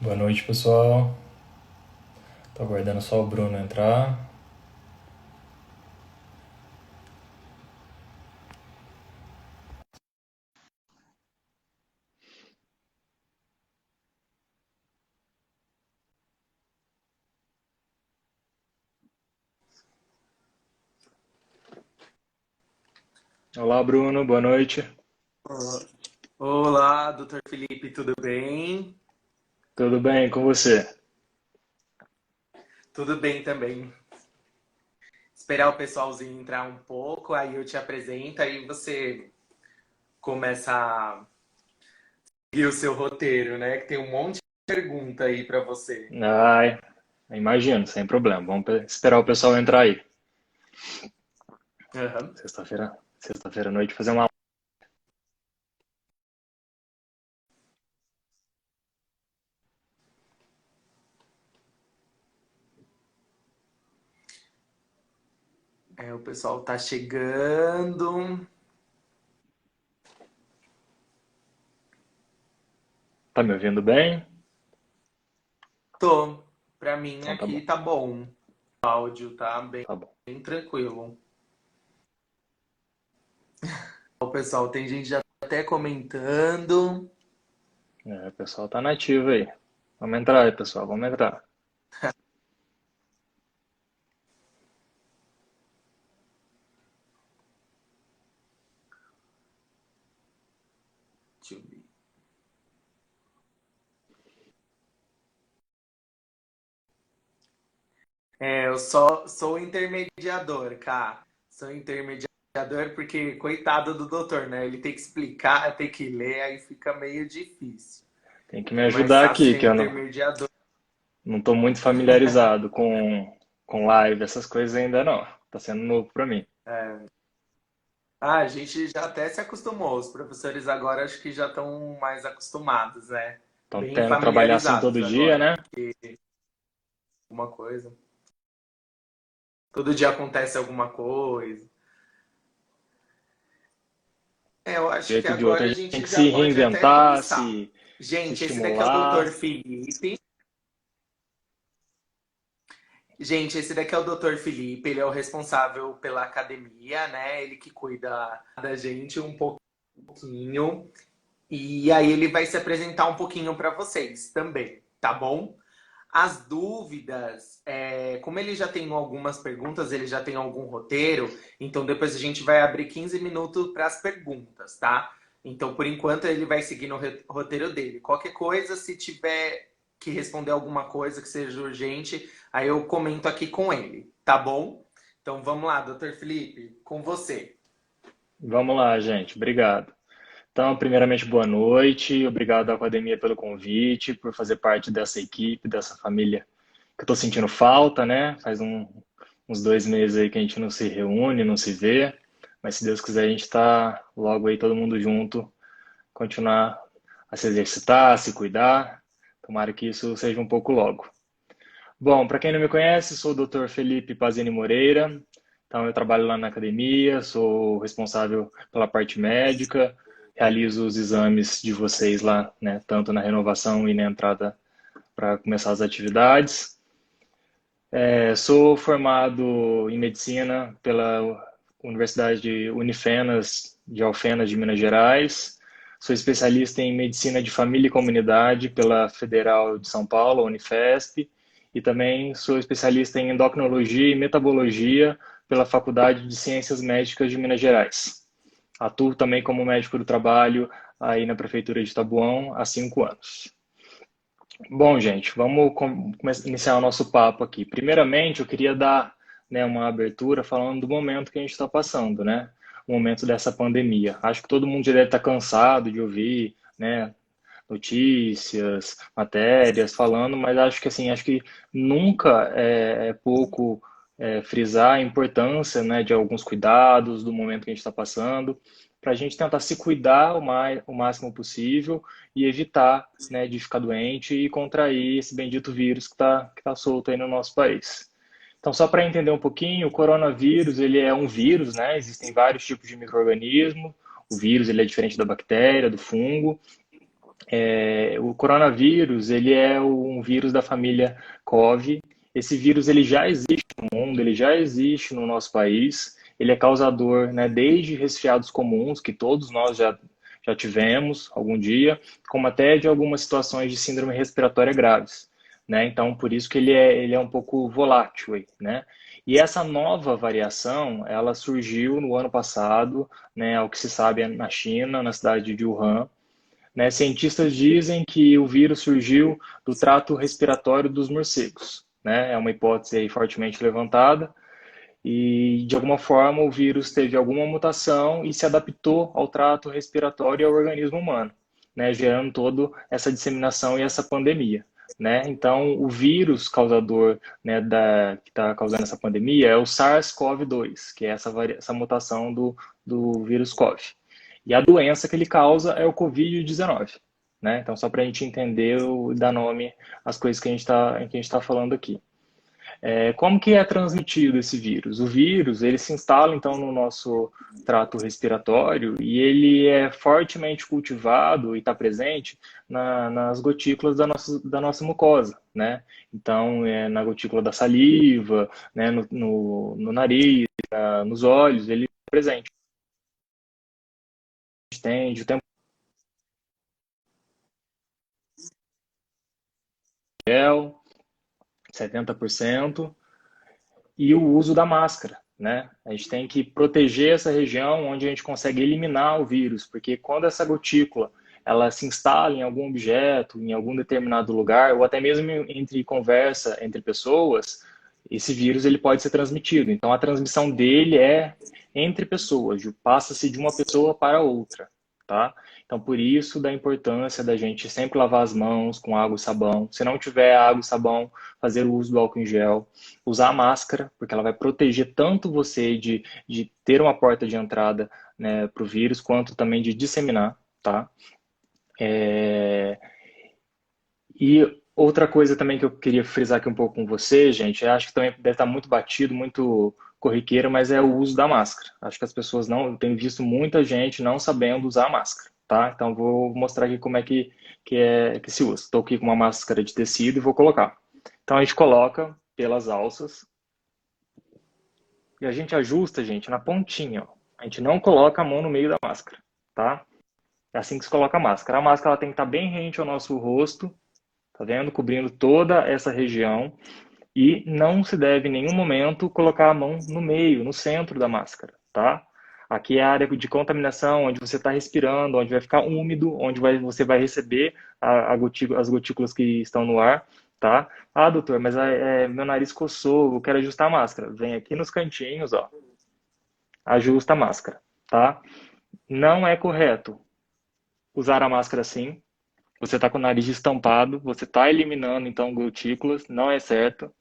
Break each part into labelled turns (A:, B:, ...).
A: Boa noite, pessoal. Tô aguardando só o Bruno entrar. Olá, Bruno. Boa noite.
B: Olá, doutor Felipe, tudo bem?
A: Tudo bem com você?
B: Tudo bem também. Esperar o pessoalzinho entrar um pouco, aí eu te apresento, aí você começa a seguir o seu roteiro, né? Que tem um monte de pergunta aí para você.
A: Ai, imagino, sem problema. Vamos esperar o pessoal entrar aí.
B: Aham.
A: Sexta-feira à noite, fazer uma.
B: É, o pessoal tá chegando.
A: Tá me ouvindo bem?
B: Tô. Pra mim
A: Então tá
B: aqui
A: bom.
B: tá bom. O áudio tá
A: Tá bom.
B: bem tranquilo. O pessoal, tem gente já até comentando.
A: O pessoal tá nativo aí. Vamos entrar aí, pessoal. Vamos entrar.
B: Deixa eu ver. É, eu só sou o intermediador, cara. Sou intermediador porque, coitado do doutor, né? Ele tem que explicar, tem que ler, aí fica meio difícil.
A: Tem que me
B: É mais
A: ajudar
B: fácil
A: aqui,
B: ser
A: que eu
B: intermediador.
A: não tô muito familiarizado com live, essas coisas ainda não. Tá sendo novo pra mim.
B: Ah, a gente já até se acostumou. Os professores agora acho que já estão mais acostumados, né?
A: Estão
B: Bem
A: tendo que trabalhar assim
B: familiarizados
A: todo dia,
B: agora.
A: né?
B: Alguma coisa. Todo dia acontece alguma coisa. É, eu
A: De um
B: acho que
A: jeito ou de outro,
B: agora
A: a
B: a
A: gente tem
B: gente
A: que
B: já
A: se
B: pode até
A: reinventar,
B: começar.
A: se
B: Gente, esse daqui é o doutor
A: estimular.
B: Felipe. Gente, esse daqui é o Dr. Felipe, ele é o responsável pela academia, né? Ele que cuida da gente um pouquinho. E aí ele vai se apresentar um pouquinho para vocês também, tá bom? As dúvidas, como ele já tem algumas perguntas, ele já tem algum roteiro, então depois a gente vai abrir 15 minutos para as perguntas, tá? Então, por enquanto, ele vai seguir no roteiro dele. Qualquer coisa, se tiver que responder alguma coisa que seja urgente, aí eu comento aqui com ele, tá bom? Então vamos lá, doutor Felipe, com você.
A: Vamos lá, gente. Obrigado. Então, primeiramente, boa noite. Obrigado à academia pelo convite, por fazer parte dessa equipe, dessa família que eu estou sentindo falta, né? Uns 2 meses aí que a gente não se reúne, não se vê. Mas se Deus quiser, a gente está logo aí todo mundo junto, continuar a se exercitar, a se cuidar. Tomara que isso seja um pouco logo. Bom, para quem não me conhece, sou o Dr. Felipe Pazini Moreira. Então, eu trabalho lá na academia, sou responsável pela parte médica, realizo os exames de vocês lá, né, tanto na renovação e na entrada para começar as atividades. Sou formado em medicina pela Universidade de Unifenas de Alfenas de Minas Gerais. Sou especialista em medicina de família e comunidade pela Federal de São Paulo, Unifesp, e também sou especialista em endocrinologia e metabologia pela Faculdade de Ciências Médicas de Minas Gerais. Atuo também como médico do trabalho aí na Prefeitura de Taboão há 5 anos. Bom, gente, vamos iniciar o nosso papo aqui. Primeiramente, eu queria dar, né, uma abertura falando do momento que a gente está passando, né? O momento dessa pandemia. Acho que todo mundo já deve estar cansado de ouvir, né, notícias, matérias falando, mas acho que assim, acho que nunca é pouco frisar a importância, né, de alguns cuidados do momento que a gente está passando, para a gente tentar se cuidar o máximo possível e evitar, né, de ficar doente e contrair esse bendito vírus que tá solto aí no nosso país. Então, só para entender um pouquinho, o coronavírus, ele é um vírus, né? Existem vários tipos de micro-organismo. O vírus, ele é diferente da bactéria, do fungo. O coronavírus, ele é um vírus da família COVID. Esse vírus, ele já existe no mundo, ele já existe no nosso país. Ele é causador, né, desde resfriados comuns, que todos nós já tivemos algum dia, como até de algumas situações de síndrome respiratória graves, né? Então, por isso que ele é um pouco volátil aí, né? E essa nova variação, ela surgiu no ano passado, né, ao que se sabe na China, na cidade de Wuhan, né? Cientistas dizem que o vírus surgiu do trato respiratório dos morcegos, né? É uma hipótese aí fortemente levantada e, de alguma forma, o vírus teve alguma mutação e se adaptou ao trato respiratório e ao organismo humano, né? Gerando toda essa disseminação e essa pandemia, né? Então, o vírus causador, né, que está causando essa pandemia é o SARS-CoV-2, que é essa mutação do vírus CoV. E a doença que ele causa é o Covid-19, né? Então, só para a gente entender e dar nome às coisas que a gente tá falando aqui. Como que é transmitido esse vírus? O vírus, ele se instala, então, no nosso trato respiratório e ele é fortemente cultivado e está presente nas gotículas da nossa mucosa, né? Então, na gotícula da saliva, né? No nariz, nos olhos, ele é presente. Estende o tempo 70%, e o uso da máscara, né? A gente tem que proteger essa região onde a gente consegue eliminar o vírus, porque quando essa gotícula ela se instala em algum objeto, em algum determinado lugar, ou até mesmo entre conversa entre pessoas, esse vírus ele pode ser transmitido. Então a transmissão dele é entre pessoas, passa-se de uma pessoa para outra, tá? Então por isso da importância da gente sempre lavar as mãos com água e sabão. Se não tiver água e sabão, fazer o uso do álcool em gel, usar a máscara, porque ela vai proteger tanto você de ter uma porta de entrada, né, para o vírus, quanto também de disseminar, tá? É... E outra coisa também que eu queria frisar aqui um pouco com você, gente, eu acho que também deve estar muito batido, muito corriqueiro, mas é o uso da máscara. Acho que as pessoas não, eu tenho visto muita gente não sabendo usar a máscara, tá? Então vou mostrar aqui como é que se usa. Estou aqui com uma máscara de tecido e vou colocar. Então a gente coloca pelas alças e a gente ajusta, gente, na pontinha, ó. A gente não coloca a mão no meio da máscara, tá? É assim que se coloca a máscara. A máscara ela tem que estar bem rente ao nosso rosto, tá vendo? Cobrindo toda essa região. E não se deve em nenhum momento colocar a mão no meio, no centro da máscara, tá? Aqui é a área de contaminação, onde você está respirando, onde vai ficar úmido, onde você vai receber as gotículas que estão no ar, tá? Ah, doutor, mas meu nariz coçou, eu quero ajustar a máscara. Vem aqui nos cantinhos, ó, ajusta a máscara, tá? Não é correto usar a máscara assim. Você está com o nariz estampado, você está eliminando então gotículas, não é certo.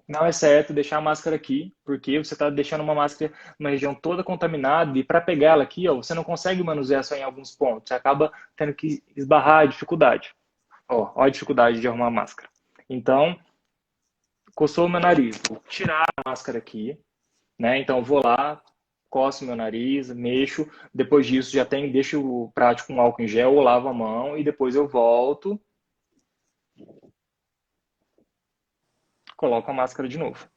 A: Não é certo deixar a máscara aqui, porque você está deixando uma máscara numa região toda contaminada e para pegar ela aqui, ó, você não consegue manusear só em alguns pontos, você acaba tendo que esbarrar a dificuldade. Ó a dificuldade de arrumar a máscara. Então, coçou o meu nariz, vou tirar a máscara aqui, né? Então, vou lá, coço meu nariz, mexo, depois disso deixo o prato com álcool em gel ou lavo a mão e depois eu volto, coloco a máscara de novo.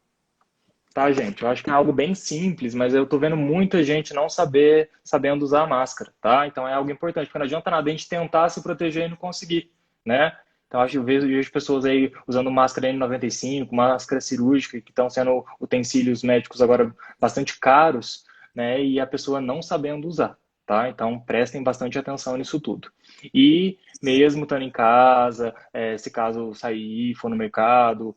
A: Tá, gente? Eu acho que é algo bem simples, mas eu tô vendo muita gente não sabendo usar a máscara, tá? Então é algo importante, porque não adianta nada a gente tentar se proteger e não conseguir, né? Então acho que eu vejo pessoas aí usando máscara N95, máscara cirúrgica, que estão sendo utensílios médicos agora bastante caros, né? E a pessoa não sabendo usar, tá? Então prestem bastante atenção nisso tudo. E mesmo estando em casa, se caso sair, for no mercado,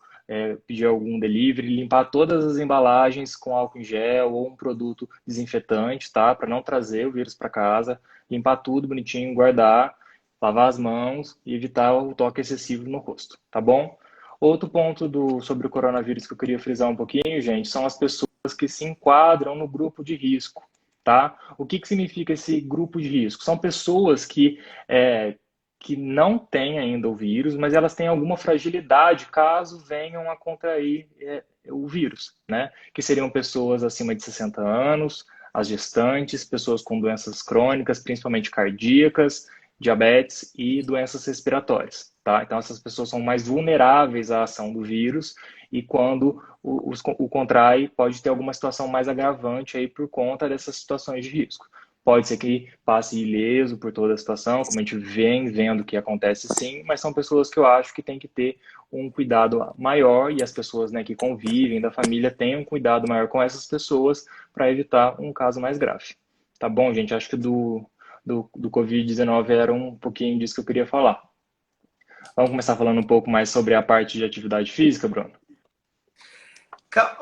A: pedir algum delivery, limpar todas as embalagens com álcool em gel ou um produto desinfetante, tá? Para não trazer o vírus para casa, limpar tudo bonitinho, guardar, lavar as mãos e evitar o toque excessivo no rosto, tá bom? Outro ponto sobre o coronavírus que eu queria frisar um pouquinho, gente, são as pessoas que se enquadram no grupo de risco, tá? O que significa esse grupo de risco? São pessoas que não têm ainda o vírus, mas elas têm alguma fragilidade caso venham a contrair o vírus, né? Que seriam pessoas acima de 60 anos, as gestantes, pessoas com doenças crônicas, principalmente cardíacas, diabetes e doenças respiratórias, tá? Então, essas pessoas são mais vulneráveis à ação do vírus e quando o contrai, pode ter alguma situação mais agravante aí por conta dessas situações de risco. Pode ser que passe ileso por toda a situação, como a gente vem vendo que acontece sim, mas são pessoas que eu acho que tem que ter um cuidado maior e as pessoas, né, que convivem da família tenham um cuidado maior com essas pessoas para evitar um caso mais grave. Tá bom, gente? Acho que do Covid-19 era um pouquinho disso que eu queria falar. Vamos começar falando um pouco mais sobre a parte de atividade física, Bruno?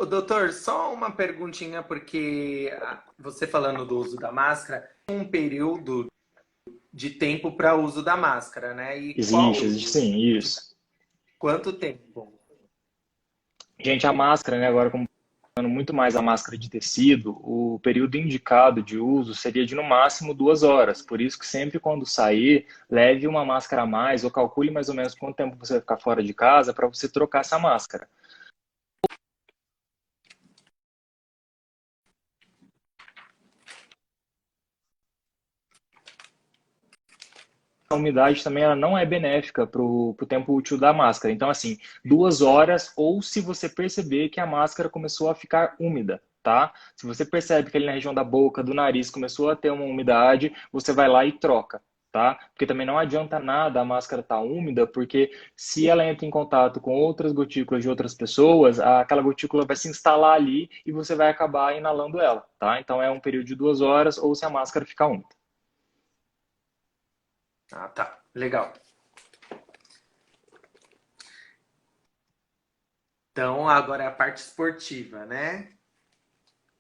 B: Doutor, só uma perguntinha, porque você falando do uso da máscara, um período de tempo para uso da máscara, né? E
A: Existe sim, isso.
B: Quanto tempo?
A: Gente, a máscara, né, agora como usando muito mais a máscara de tecido, o período indicado de uso seria de no máximo 2 horas. Por isso que sempre quando sair, leve uma máscara a mais ou calcule mais ou menos quanto tempo você vai ficar fora de casa para você trocar essa máscara. A umidade também ela não é benéfica para o tempo útil da máscara. Então, assim, 2 horas ou se você perceber que a máscara começou a ficar úmida, tá? Se você percebe que ali na região da boca, do nariz, começou a ter uma umidade, você vai lá e troca, tá? Porque também não adianta nada a máscara estar úmida, porque se ela entra em contato com outras gotículas de outras pessoas, aquela gotícula vai se instalar ali e você vai acabar inalando ela, tá? Então, é um período de 2 horas ou se a máscara ficar úmida.
B: Ah, tá. Legal. Então, agora é a parte esportiva, né?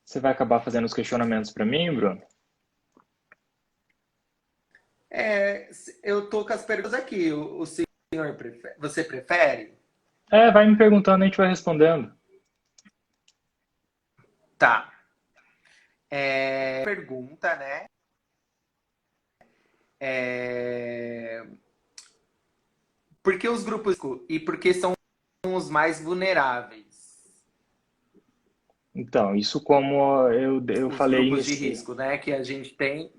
A: Você vai acabar fazendo os questionamentos para mim, Bruno?
B: Eu tô com as perguntas aqui. O senhor prefere? Você prefere?
A: Vai me perguntando, a gente vai respondendo.
B: Tá. Pergunta, né? Por que os grupos e por que são os mais vulneráveis?
A: Então, isso como eu
B: Os
A: falei
B: grupos de risco, né? Que a gente tem.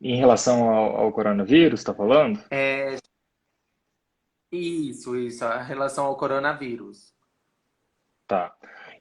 A: em relação ao coronavírus, está falando?
B: Isso, a relação ao coronavírus.
A: Tá.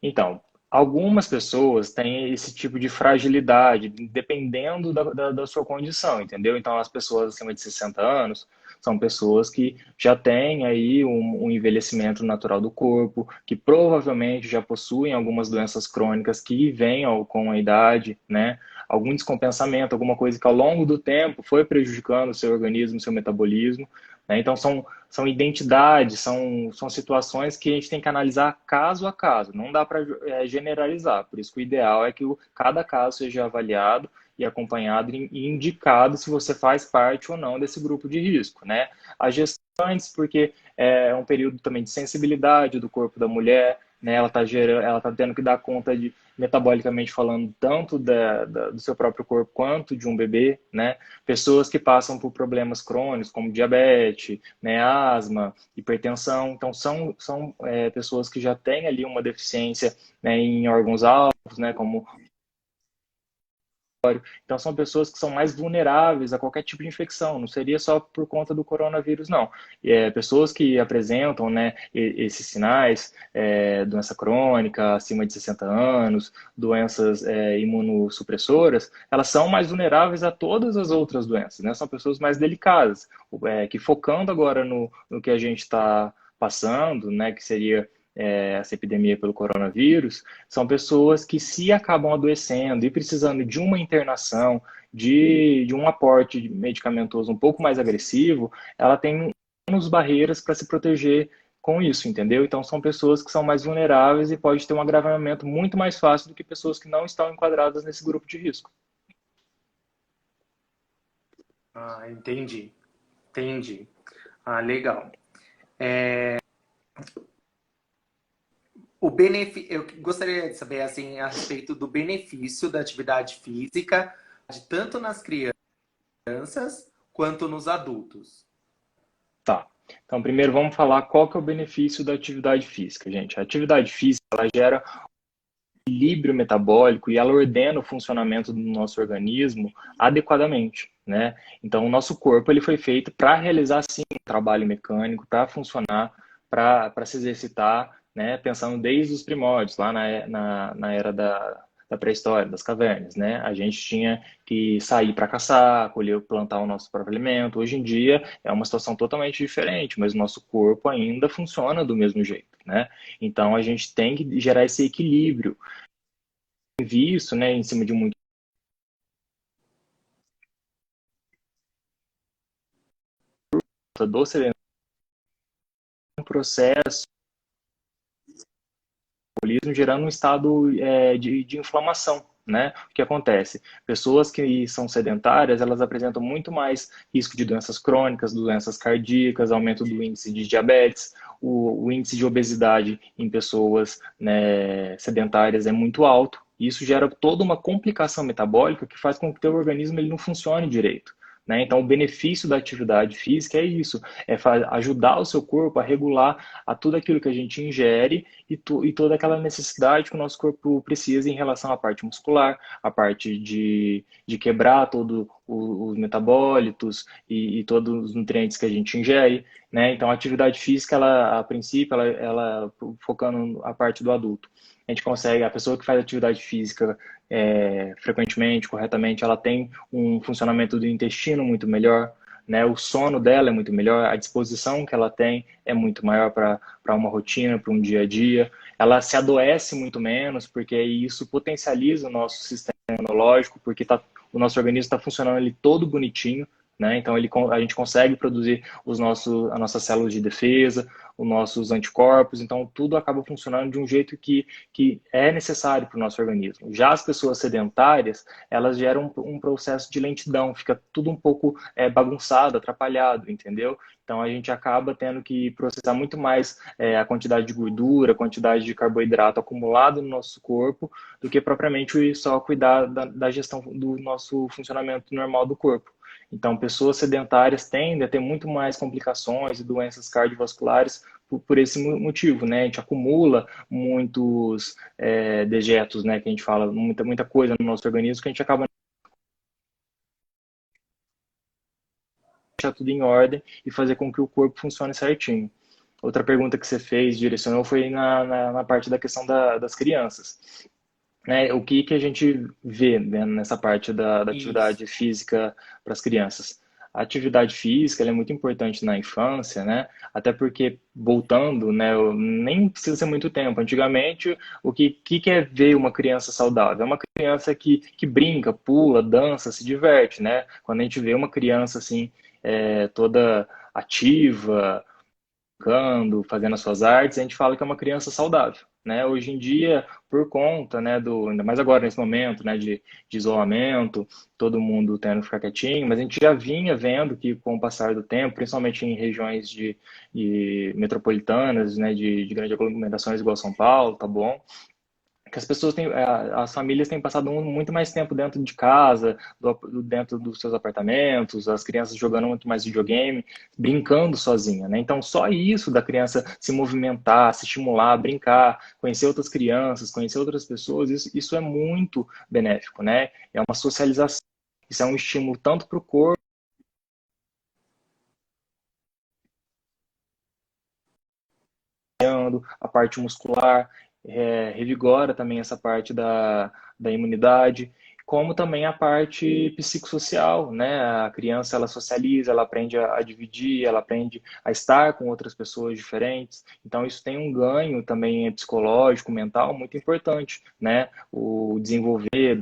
A: Então, algumas pessoas têm esse tipo de fragilidade, dependendo da sua condição, entendeu? Então, as pessoas acima de 60 anos são pessoas que já têm aí um envelhecimento natural do corpo, que provavelmente já possuem algumas doenças crônicas que vêm com a idade, né? Algum descompensamento, alguma coisa que ao longo do tempo foi prejudicando o seu organismo, o seu metabolismo, né? Então, são identidades, são situações que a gente tem que analisar caso a caso, não dá para generalizar. Por isso que o ideal é que cada caso seja avaliado e acompanhado e indicado se você faz parte ou não desse grupo de risco, né? As gestantes, porque é um período também de sensibilidade do corpo da mulher, né? Ela tá tendo que dar conta de, metabolicamente falando, tanto do seu próprio corpo quanto de um bebê, né? Pessoas que passam por problemas crônicos, como diabetes, né, asma, hipertensão. Então, são pessoas que já têm ali uma deficiência, né, em órgãos alvos, né, como então, são pessoas que são mais vulneráveis a qualquer tipo de infecção, não seria só por conta do coronavírus, não. Pessoas que apresentam, né, esses sinais, doença crônica, acima de 60 anos, doenças imunossupressoras, elas são mais vulneráveis a todas as outras doenças, né? São pessoas mais delicadas, que focando agora no que a gente está passando, né, que seria essa epidemia pelo coronavírus, são pessoas que se acabam adoecendo e precisando de uma internação, de um aporte medicamentoso um pouco mais agressivo, ela tem menos barreiras para se proteger com isso, entendeu? Então são pessoas que são mais vulneráveis e pode ter um agravamento muito mais fácil do que pessoas que não estão enquadradas nesse grupo de risco.
B: Ah, entendi. Entendi. Ah, legal. Eu gostaria de saber assim a respeito do benefício da atividade física, tanto nas crianças quanto nos adultos.
A: Tá. Então, primeiro vamos falar qual que é o benefício da atividade física, gente. A atividade física, ela gera equilíbrio metabólico e ela ordena o funcionamento do nosso organismo adequadamente, né? Então, o nosso corpo ele foi feito para realizar, sim, um trabalho mecânico, para funcionar, para se exercitar, né? Pensando desde os primórdios, lá na era da pré-história, das cavernas, né? A gente tinha que sair para caçar, colher, plantar o nosso próprio alimento. Hoje em dia é uma situação totalmente diferente, mas o nosso corpo ainda funciona do mesmo jeito, né? Então a gente tem que gerar esse equilíbrio. Vi isso, né, em cima de muito do sedentarismo, um processo gerando um estado de inflamação, né? O que acontece? Pessoas que são sedentárias, elas apresentam muito mais risco de doenças crônicas, doenças cardíacas, aumento do índice de diabetes, o índice de obesidade em pessoas, né, sedentárias é muito alto. E isso gera toda uma complicação metabólica que faz com que o teu organismo ele não funcione direito. Né? Então, o benefício da atividade física é isso, é ajudar o seu corpo a regular a tudo aquilo que a gente ingere e toda aquela necessidade que o nosso corpo precisa em relação à parte muscular, a parte de quebrar todos os metabólitos e todos os nutrientes que a gente ingere, né? Então, a atividade física, ela, a princípio, ela focando a parte do adulto. A gente consegue, a pessoa que faz atividade física frequentemente, corretamente, ela tem um funcionamento do intestino muito melhor, né? O sono dela é muito melhor, a disposição que ela tem é muito maior para uma rotina, para um dia a dia. Ela se adoece muito menos, porque isso potencializa o nosso sistema imunológico, porque o nosso organismo está funcionando ali todo bonitinho, né? Então a gente consegue produzir as nossas células de defesa, os nossos anticorpos, então tudo acaba funcionando de um jeito que é necessário para o nosso organismo. Já as pessoas sedentárias, elas geram um processo de lentidão, fica tudo um pouco bagunçado, atrapalhado, entendeu? Então a gente acaba tendo que processar muito mais a quantidade de gordura, a quantidade de carboidrato acumulado no nosso corpo, do que propriamente só cuidar da gestão do nosso funcionamento normal do corpo. Então, pessoas sedentárias tendem a ter muito mais complicações e doenças cardiovasculares por esse motivo, né? A gente acumula muitos dejetos, né? Que a gente fala, muita coisa no nosso organismo que a gente acaba deixar tudo em ordem e fazer com que o corpo funcione certinho. Outra pergunta que você fez, direcionou, foi na parte da questão das crianças. Né, o que a gente vê, né, nessa parte da
B: Isso.
A: atividade física para as crianças? A atividade física ela é muito importante na infância, né? Até porque, voltando, né, nem precisa ser muito tempo. Antigamente, o que é ver uma criança saudável? É uma criança que brinca, pula, dança, se diverte, né? Quando a gente vê uma criança assim, toda ativa, brincando, fazendo as suas artes, a gente fala que é uma criança saudável, né? Hoje em dia, por conta, né, ainda mais agora nesse momento, né, de isolamento, todo mundo tendo que ficar quietinho, mas a gente já vinha vendo que com o passar do tempo, principalmente em regiões de metropolitanas, né, de grandes aglomerações igual São Paulo, tá bom? Que as pessoas têm, as famílias têm passado muito mais tempo dentro de casa, dentro dos seus apartamentos, as crianças jogando muito mais videogame, brincando sozinha, né? Então, só isso da criança se movimentar, se estimular, brincar, conhecer outras crianças, conhecer outras pessoas, isso é muito benéfico, né? É uma socialização, isso é um estímulo tanto para o corpo, a parte muscular, revigora também essa parte da imunidade, como também a parte psicossocial, né? A criança ela socializa, ela aprende a dividir, ela aprende a estar com outras pessoas diferentes. Então isso tem um ganho também psicológico, mental muito importante, né? O desenvolver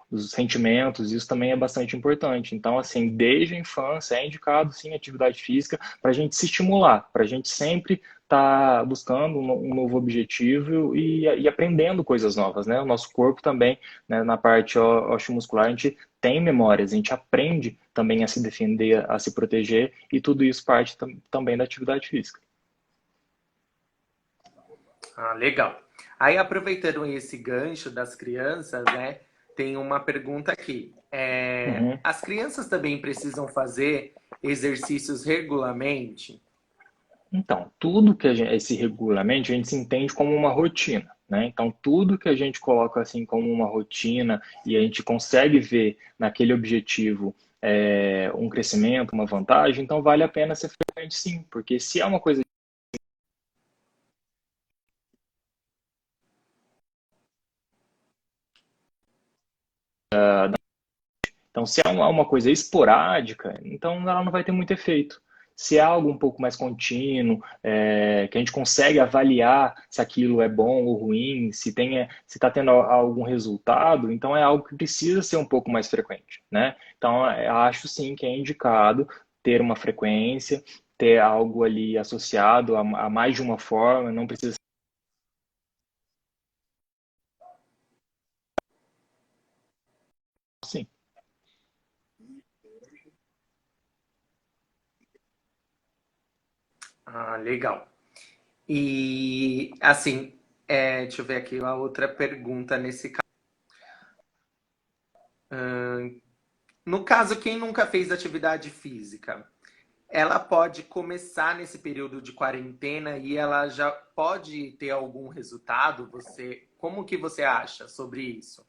A: dos sentimentos, isso também é bastante importante. Então, assim, desde a infância é indicado, sim, atividade física para a gente se estimular, para a gente sempre estar buscando um novo objetivo e aprendendo coisas novas, né? O nosso corpo também, né, na parte osteomuscular, a gente tem memórias, a gente aprende também a se defender, a se proteger, e tudo isso parte também da atividade física.
B: Ah, legal. Aí, aproveitando esse gancho das crianças, né? Tem uma pergunta aqui.
A: Uhum.
B: As crianças também precisam fazer exercícios regularmente?
A: Então, tudo que esse regulamento a gente se entende como uma rotina, né? Então, tudo que a gente coloca assim como uma rotina e a gente consegue ver naquele objetivo um crescimento, uma vantagem, então vale a pena ser frequente sim, porque se é uma coisa então, se é uma coisa esporádica, então ela não vai ter muito efeito. Se é algo um pouco mais contínuo, que a gente consegue avaliar se aquilo é bom ou ruim, se está tendo algum resultado, então é algo que precisa ser um pouco mais frequente, né? Então, acho sim que é indicado ter uma frequência, ter algo ali associado a mais de uma forma, não precisa ser assim.
B: Ah, legal. E, assim, deixa eu ver aqui a outra pergunta nesse caso. No caso, quem nunca fez atividade física, ela pode começar nesse período de quarentena e ela já pode ter algum resultado? Como que você acha sobre isso?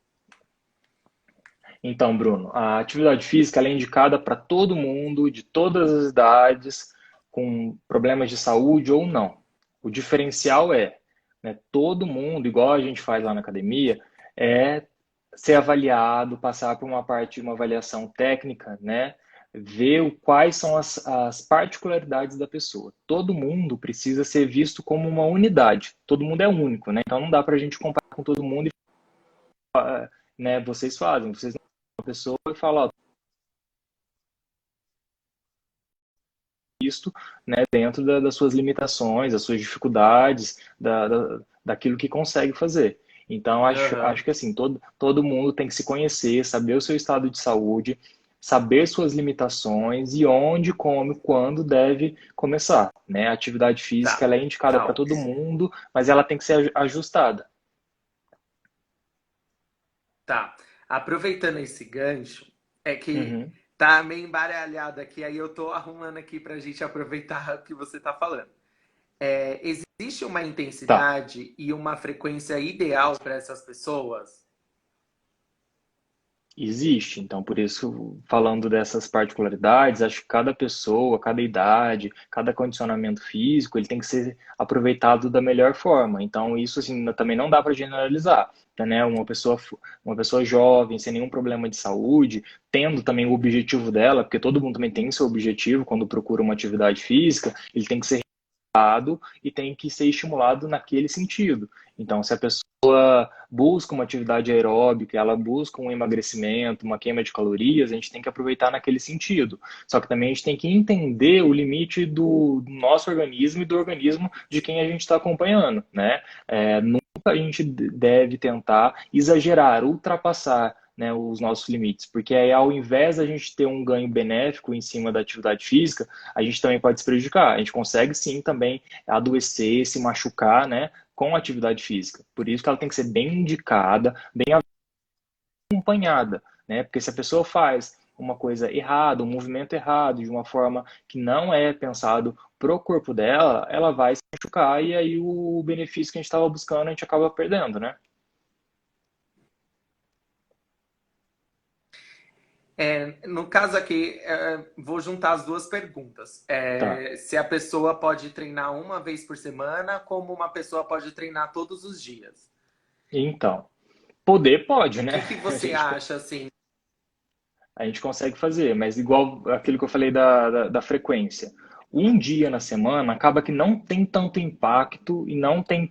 A: Então, Bruno, a atividade física ela é indicada para todo mundo, de todas as idades, com problemas de saúde ou não. O diferencial é, né, todo mundo, igual a gente faz lá na academia, é ser avaliado, passar por uma parte de uma avaliação técnica, né? Ver quais são as particularidades da pessoa. Todo mundo precisa ser visto como uma unidade. Todo mundo é único, né? Então não dá para a gente comparar com todo mundo e, né, vocês uma pessoa e falar, ó, isto, né, dentro das suas limitações, das suas dificuldades, daquilo que consegue fazer. Então, acho
B: Aham.
A: que assim, todo mundo tem que se conhecer, saber o seu estado de saúde, saber suas limitações e onde, como, quando deve começar, né? A atividade física ela
B: Tá,
A: é indicada
B: tá,
A: para todo
B: ótimo.
A: mundo, mas ela tem que ser ajustada.
B: Tá. Aproveitando esse gancho, é que
A: Uhum,
B: tá meio embaralhado aqui, aí eu tô arrumando aqui pra gente aproveitar o que você tá falando. Existe uma
A: tá.
B: intensidade e uma frequência ideal para essas pessoas?
A: Existe, então por isso, falando dessas particularidades, acho que cada pessoa, cada idade, cada condicionamento físico, ele tem que ser aproveitado da melhor forma. Então isso assim, também não dá para generalizar, né? Uma pessoa jovem, sem nenhum problema de saúde, tendo também o objetivo dela, porque todo mundo também tem seu objetivo quando procura uma atividade física, ele tem que ser e tem que ser estimulado naquele sentido. Então, se a pessoa busca uma atividade aeróbica, ela busca um emagrecimento, uma queima de calorias, a gente tem que aproveitar naquele sentido. Só que também a gente tem que entender o limite do nosso organismo e do organismo de quem a gente está acompanhando, né? Nunca a gente deve tentar exagerar, ultrapassar, né, os nossos limites, porque aí ao invés da gente ter um ganho benéfico em cima da atividade física, a gente também pode se prejudicar. A gente consegue sim também adoecer, se machucar, né, com a atividade física. Por isso que ela tem que ser bem indicada, bem acompanhada, né? Porque se a pessoa faz uma coisa errada, um movimento errado, de uma forma que não é pensado pro corpo dela, ela vai se machucar e aí o benefício que a gente estava buscando a gente acaba perdendo, né?
B: No caso aqui, vou juntar as duas perguntas.
A: Tá.
B: Se a pessoa pode treinar uma vez por semana, como uma pessoa pode treinar todos os dias.
A: Então, poder pode,
B: O
A: né?
B: que que
A: A
B: você
A: gente
B: acha, assim?
A: A gente consegue fazer, mas igual aquilo que eu falei da frequência. Um dia na semana acaba que não tem tanto impacto e não tem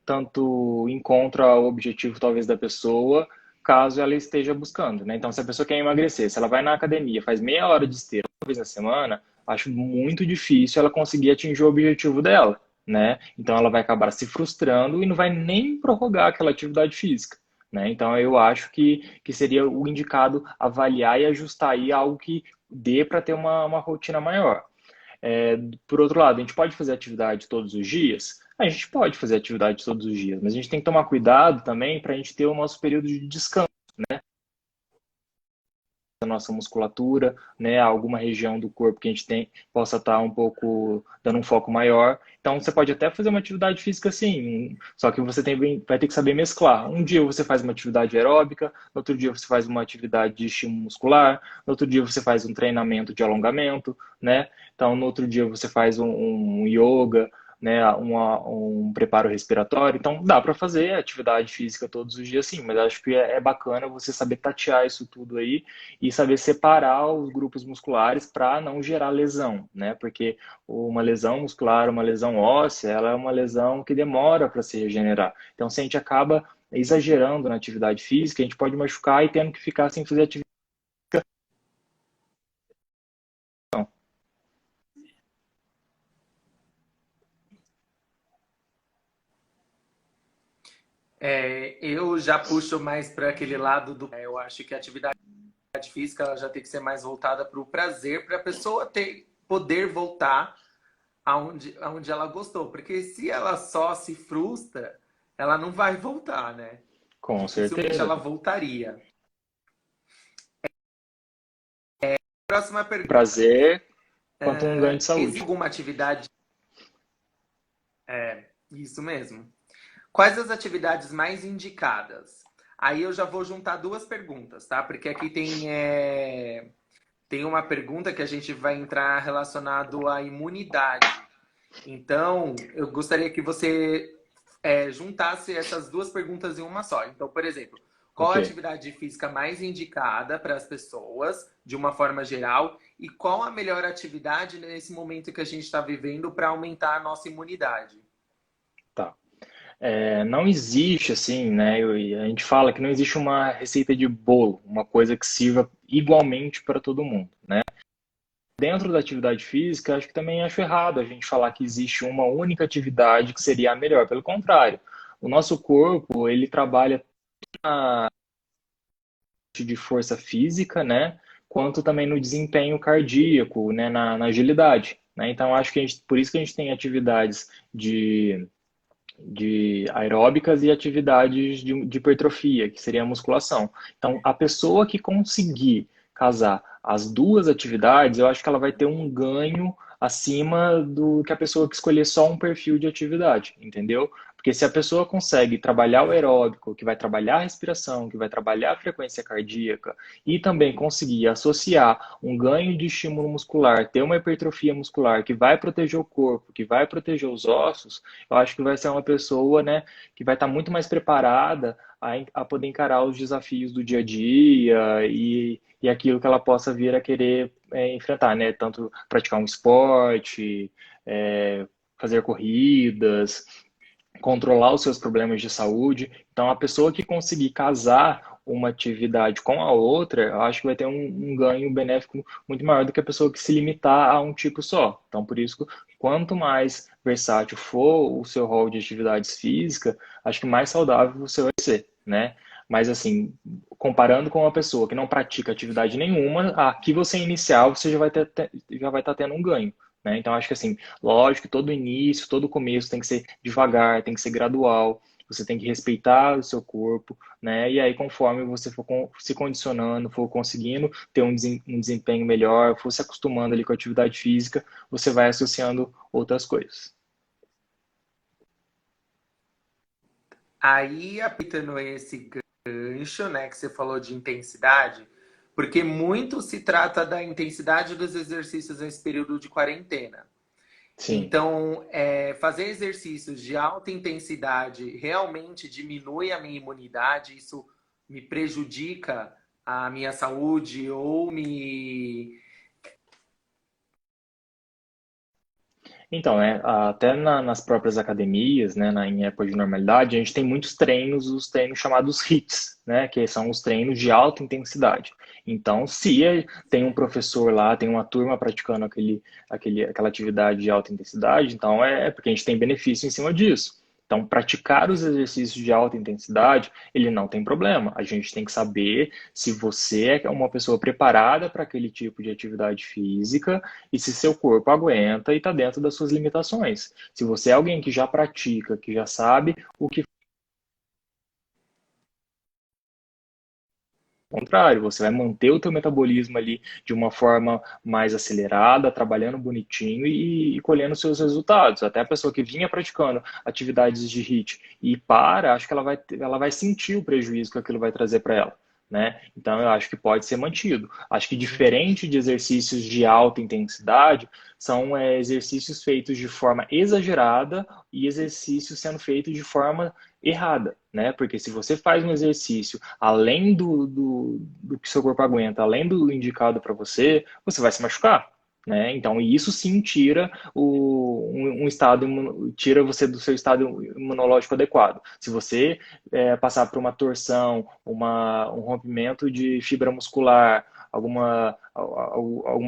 A: tanto encontro ao objetivo, talvez, da pessoa, caso ela esteja buscando, né? Então, se a pessoa quer emagrecer, se ela vai na academia, faz meia hora de esteira uma vez na semana, acho muito difícil ela conseguir atingir o objetivo dela, né? Então, ela vai acabar se frustrando e não vai nem prorrogar aquela atividade física. Né? Então, eu acho que seria o indicado avaliar e ajustar aí algo que dê para ter uma rotina maior. É, por outro lado, a gente pode fazer atividade todos os dias? A gente pode fazer atividade todos os dias, mas a gente tem que tomar cuidado também para a gente ter o nosso período de descanso. da nossa musculatura, né? Alguma região do corpo que a gente tem possa estar um pouco dando um foco maior. Então, você pode até fazer uma atividade física assim, só que você vai ter que saber mesclar. Um dia você faz uma atividade aeróbica, no outro dia você faz uma atividade de estímulo muscular, no outro dia você faz um treinamento de alongamento, né? Então, no outro dia você faz um yoga, né, um preparo respiratório. Então, dá para fazer atividade física todos os dias, sim, mas acho que é bacana você saber tatear isso tudo aí e saber separar os grupos musculares para não gerar lesão, né? Porque uma lesão muscular, uma lesão óssea, ela é uma lesão que demora para se regenerar. Então, se a gente acaba exagerando na atividade física, a gente pode machucar e tendo que ficar sem fazer atividade.
B: Eu já puxo mais para aquele lado do. Eu acho que a atividade física ela já tem que ser mais voltada para o prazer, para a pessoa poder voltar aonde ela gostou. Porque se ela só se frustra, ela não vai voltar, né?
A: Com
B: Dificilmente
A: certeza.
B: ela voltaria. Próxima pergunta.
A: Prazer quanto um ganho de
B: Existe
A: saúde.
B: alguma atividade? Isso mesmo. Quais as atividades mais indicadas? Aí eu já vou juntar duas perguntas, tá? Porque aqui tem uma pergunta que a gente vai entrar relacionado à imunidade. Então, eu gostaria que você juntasse essas duas perguntas em uma só. Então, por exemplo, qual a
A: Ok.
B: atividade física mais indicada para as pessoas, de uma forma geral, e qual a melhor atividade nesse momento que a gente está vivendo para aumentar a nossa imunidade?
A: Tá. Não existe assim, né? A gente fala que não existe uma receita de bolo, uma coisa que sirva igualmente para todo mundo, né? Dentro da atividade física, acho que também acho errado a gente falar que existe uma única atividade que seria a melhor. Pelo contrário, o nosso corpo, ele trabalha de força física, né? Quanto também no desempenho cardíaco, né? Na agilidade, né? Então, acho que por isso que a gente tem atividades de aeróbicas e atividades de hipertrofia, que seria a musculação. Então, a pessoa que conseguir casar as duas atividades, eu acho que ela vai ter um ganho acima do que a pessoa que escolher só um perfil de atividade, entendeu? Porque se a pessoa consegue trabalhar o aeróbico, que vai trabalhar a respiração, que vai trabalhar a frequência cardíaca e também conseguir associar um ganho de estímulo muscular, ter uma hipertrofia muscular que vai proteger o corpo, que vai proteger os ossos, eu acho que vai ser uma pessoa, né, que vai estar muito mais preparada a poder encarar os desafios do dia a dia e aquilo que ela possa vir a querer enfrentar, né? Tanto praticar um esporte, fazer corridas, controlar os seus problemas de saúde. Então, a pessoa que conseguir casar uma atividade com a outra, eu acho que vai ter um ganho benéfico muito maior do que a pessoa que se limitar a um tipo só. Então, por isso, quanto mais versátil for o seu rol de atividades físicas, acho que mais saudável você vai ser, né? Mas, assim, comparando com uma pessoa que não pratica atividade nenhuma, aqui você iniciar, você já vai estar tendo um ganho, né? Então, acho que, assim, lógico que todo início, todo começo tem que ser devagar, tem que ser gradual, você tem que respeitar o seu corpo, né? E aí, conforme você for se condicionando, for conseguindo ter um desempenho melhor, for se acostumando ali com a atividade física, você vai associando outras coisas.
B: Aí, aproveitando esse gancho, né, que você falou de intensidade, porque muito se trata da intensidade dos exercícios nesse período de quarentena.
A: Sim.
B: Então, fazer exercícios de alta intensidade realmente diminui a minha imunidade, isso me prejudica a minha saúde ou me.
A: Então, né, até nas próprias academias, né, em época de normalidade, a gente tem muitos treinos, os treinos chamados HIITs, né, que são os treinos de alta intensidade. Então, se tem um professor lá, tem uma turma praticando aquela atividade de alta intensidade, então é porque a gente tem benefício em cima disso. Então, praticar os exercícios de alta intensidade, ele não tem problema. A gente tem que saber se você é uma pessoa preparada para aquele tipo de atividade física e se seu corpo aguenta e está dentro das suas limitações. Se você é alguém que já pratica, que já sabe o que contrário, você vai manter o teu metabolismo ali de uma forma mais acelerada, trabalhando bonitinho e colhendo seus resultados. Até a pessoa que vinha praticando atividades de HIIT e acho que ela vai sentir o prejuízo que aquilo vai trazer para ela. Né? Então, eu acho que pode ser mantido. Acho que diferente de exercícios de alta intensidade, são exercícios feitos de forma exagerada e exercícios sendo feitos de forma errada, né? Porque se você faz um exercício além do que seu corpo aguenta, além do indicado para você, você vai se machucar. Né? Então, isso sim tira um estado, tira você do seu estado imunológico adequado. Se você passar por uma torção, um rompimento de fibra muscular, alguma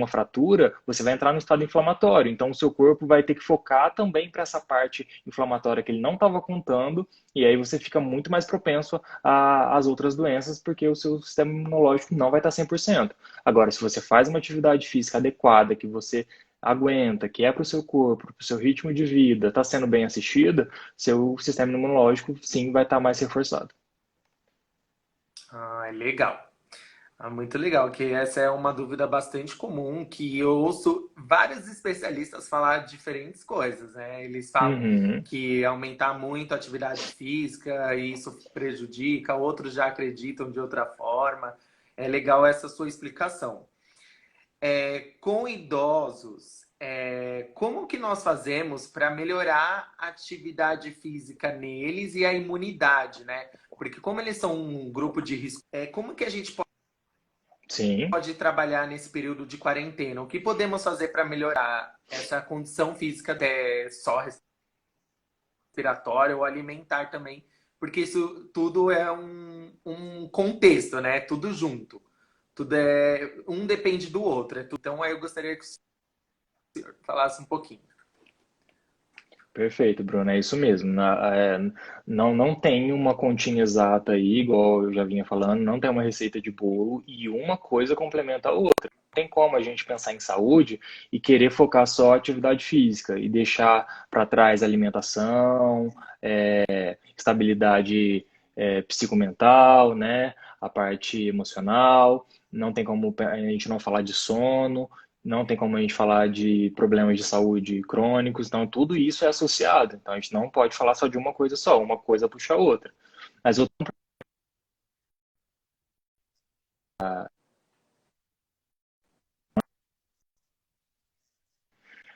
A: fratura, você vai entrar no estado inflamatório. Então, o seu corpo vai ter que focar também para essa parte inflamatória que ele não estava contando, e aí você fica muito mais propenso às outras doenças, porque o seu sistema imunológico não vai estar 100%. Agora, se você faz uma atividade física adequada, que você aguenta, que é para o seu corpo, para o seu ritmo de vida, está sendo bem assistida, seu sistema imunológico sim vai estar mais reforçado.
B: Ah, é legal. Ah, muito legal, que essa é uma dúvida bastante comum, que eu ouço vários especialistas falar diferentes coisas, né? Eles falam
A: Uhum.
B: que aumentar muito a atividade física, isso prejudica, outros já acreditam de outra forma. É legal essa sua explicação. Com idosos, como que nós fazemos para melhorar a atividade física neles e a imunidade, né? Porque como eles são um grupo de risco, como que a gente
A: Sim.
B: pode trabalhar nesse período de quarentena? O que podemos fazer para melhorar essa condição física, até só respiratória ou alimentar também? Porque isso tudo é um contexto, né? Tudo junto. Tudo um depende do outro. Então, aí eu gostaria que o senhor falasse um pouquinho.
A: Perfeito, Bruno, é isso mesmo. Não tem uma continha exata aí, igual eu já vinha falando, não tem uma receita de bolo e uma coisa complementa a outra. Não tem como a gente pensar em saúde e querer focar só atividade física e deixar para trás alimentação, estabilidade psicomental, né? A parte emocional. Não tem como a gente não falar de sono. Não tem como a gente falar de problemas de saúde crônicos, então tudo isso é associado. Então a gente não pode falar só de uma coisa só, uma coisa puxa a outra. Mas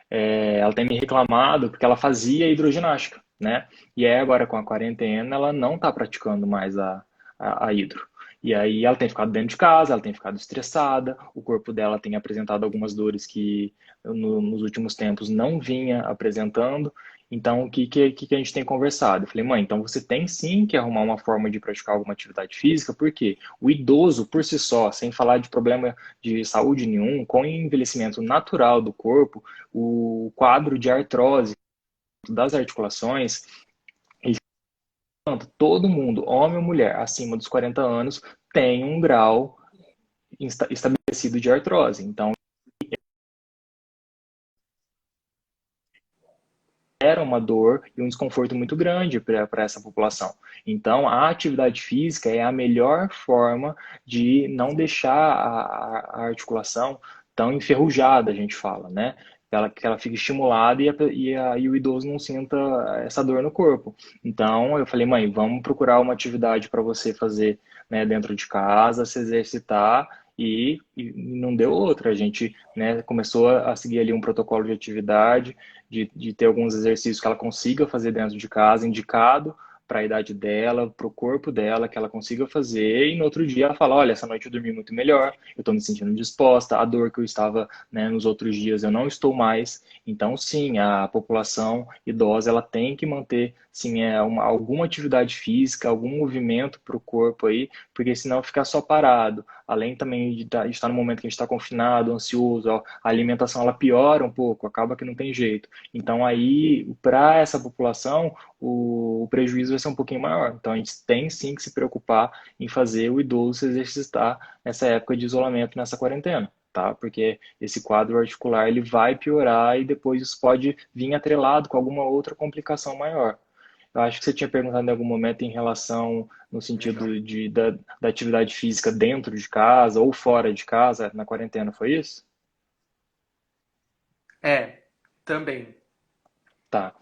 A: ela tem me reclamado porque ela fazia hidroginástica, né? E aí agora com a quarentena ela não está praticando mais a hidro. E aí ela tem ficado dentro de casa, ela tem ficado estressada, o corpo dela tem apresentado algumas dores que nos últimos tempos não vinha apresentando. Então, o que a gente tem conversado? Eu falei, mãe, então você tem sim que arrumar uma forma de praticar alguma atividade física, porque o idoso por si só, sem falar de problema de saúde nenhum, com o envelhecimento natural do corpo, o quadro de artrose das articulações, ele, todo mundo, homem ou mulher, acima dos 40 anos, tem um grau estabelecido de artrose. Então, era uma dor e um desconforto muito grande para essa população. Então, a atividade física é a melhor forma de não deixar a articulação tão enferrujada, a gente fala, né? Que ela fique estimulada e o idoso não sinta essa dor no corpo. Então, eu falei, mãe, vamos procurar uma atividade para você fazer, né, dentro de casa, se exercitar, e não deu outra. A gente, né, começou a seguir ali um protocolo de atividade, de ter alguns exercícios que ela consiga fazer dentro de casa, indicado para a idade dela, para o corpo dela, que ela consiga fazer, e no outro dia ela fala, olha, essa noite eu dormi muito melhor, eu estou me sentindo disposta, a dor que eu estava, né, nos outros dias eu não estou mais. Então, sim, a população idosa ela tem que manter, sim, alguma atividade física, algum movimento para o corpo aí, porque senão ficar só parado, além também de estar no momento que a gente está confinado, ansioso, a alimentação ela piora um pouco, acaba que não tem jeito. Então, aí, para essa população, o prejuízo vai ser um pouquinho maior. Então, a gente tem sim que se preocupar em fazer o idoso se exercitar nessa época de isolamento, nessa quarentena, tá? Porque esse quadro articular ele vai piorar e depois isso pode vir atrelado com alguma outra complicação maior. Eu acho que você tinha perguntado em algum momento em relação no
B: Legal.
A: sentido da atividade física dentro de casa ou fora de casa, na quarentena, foi isso?
B: É, também.
A: Tá.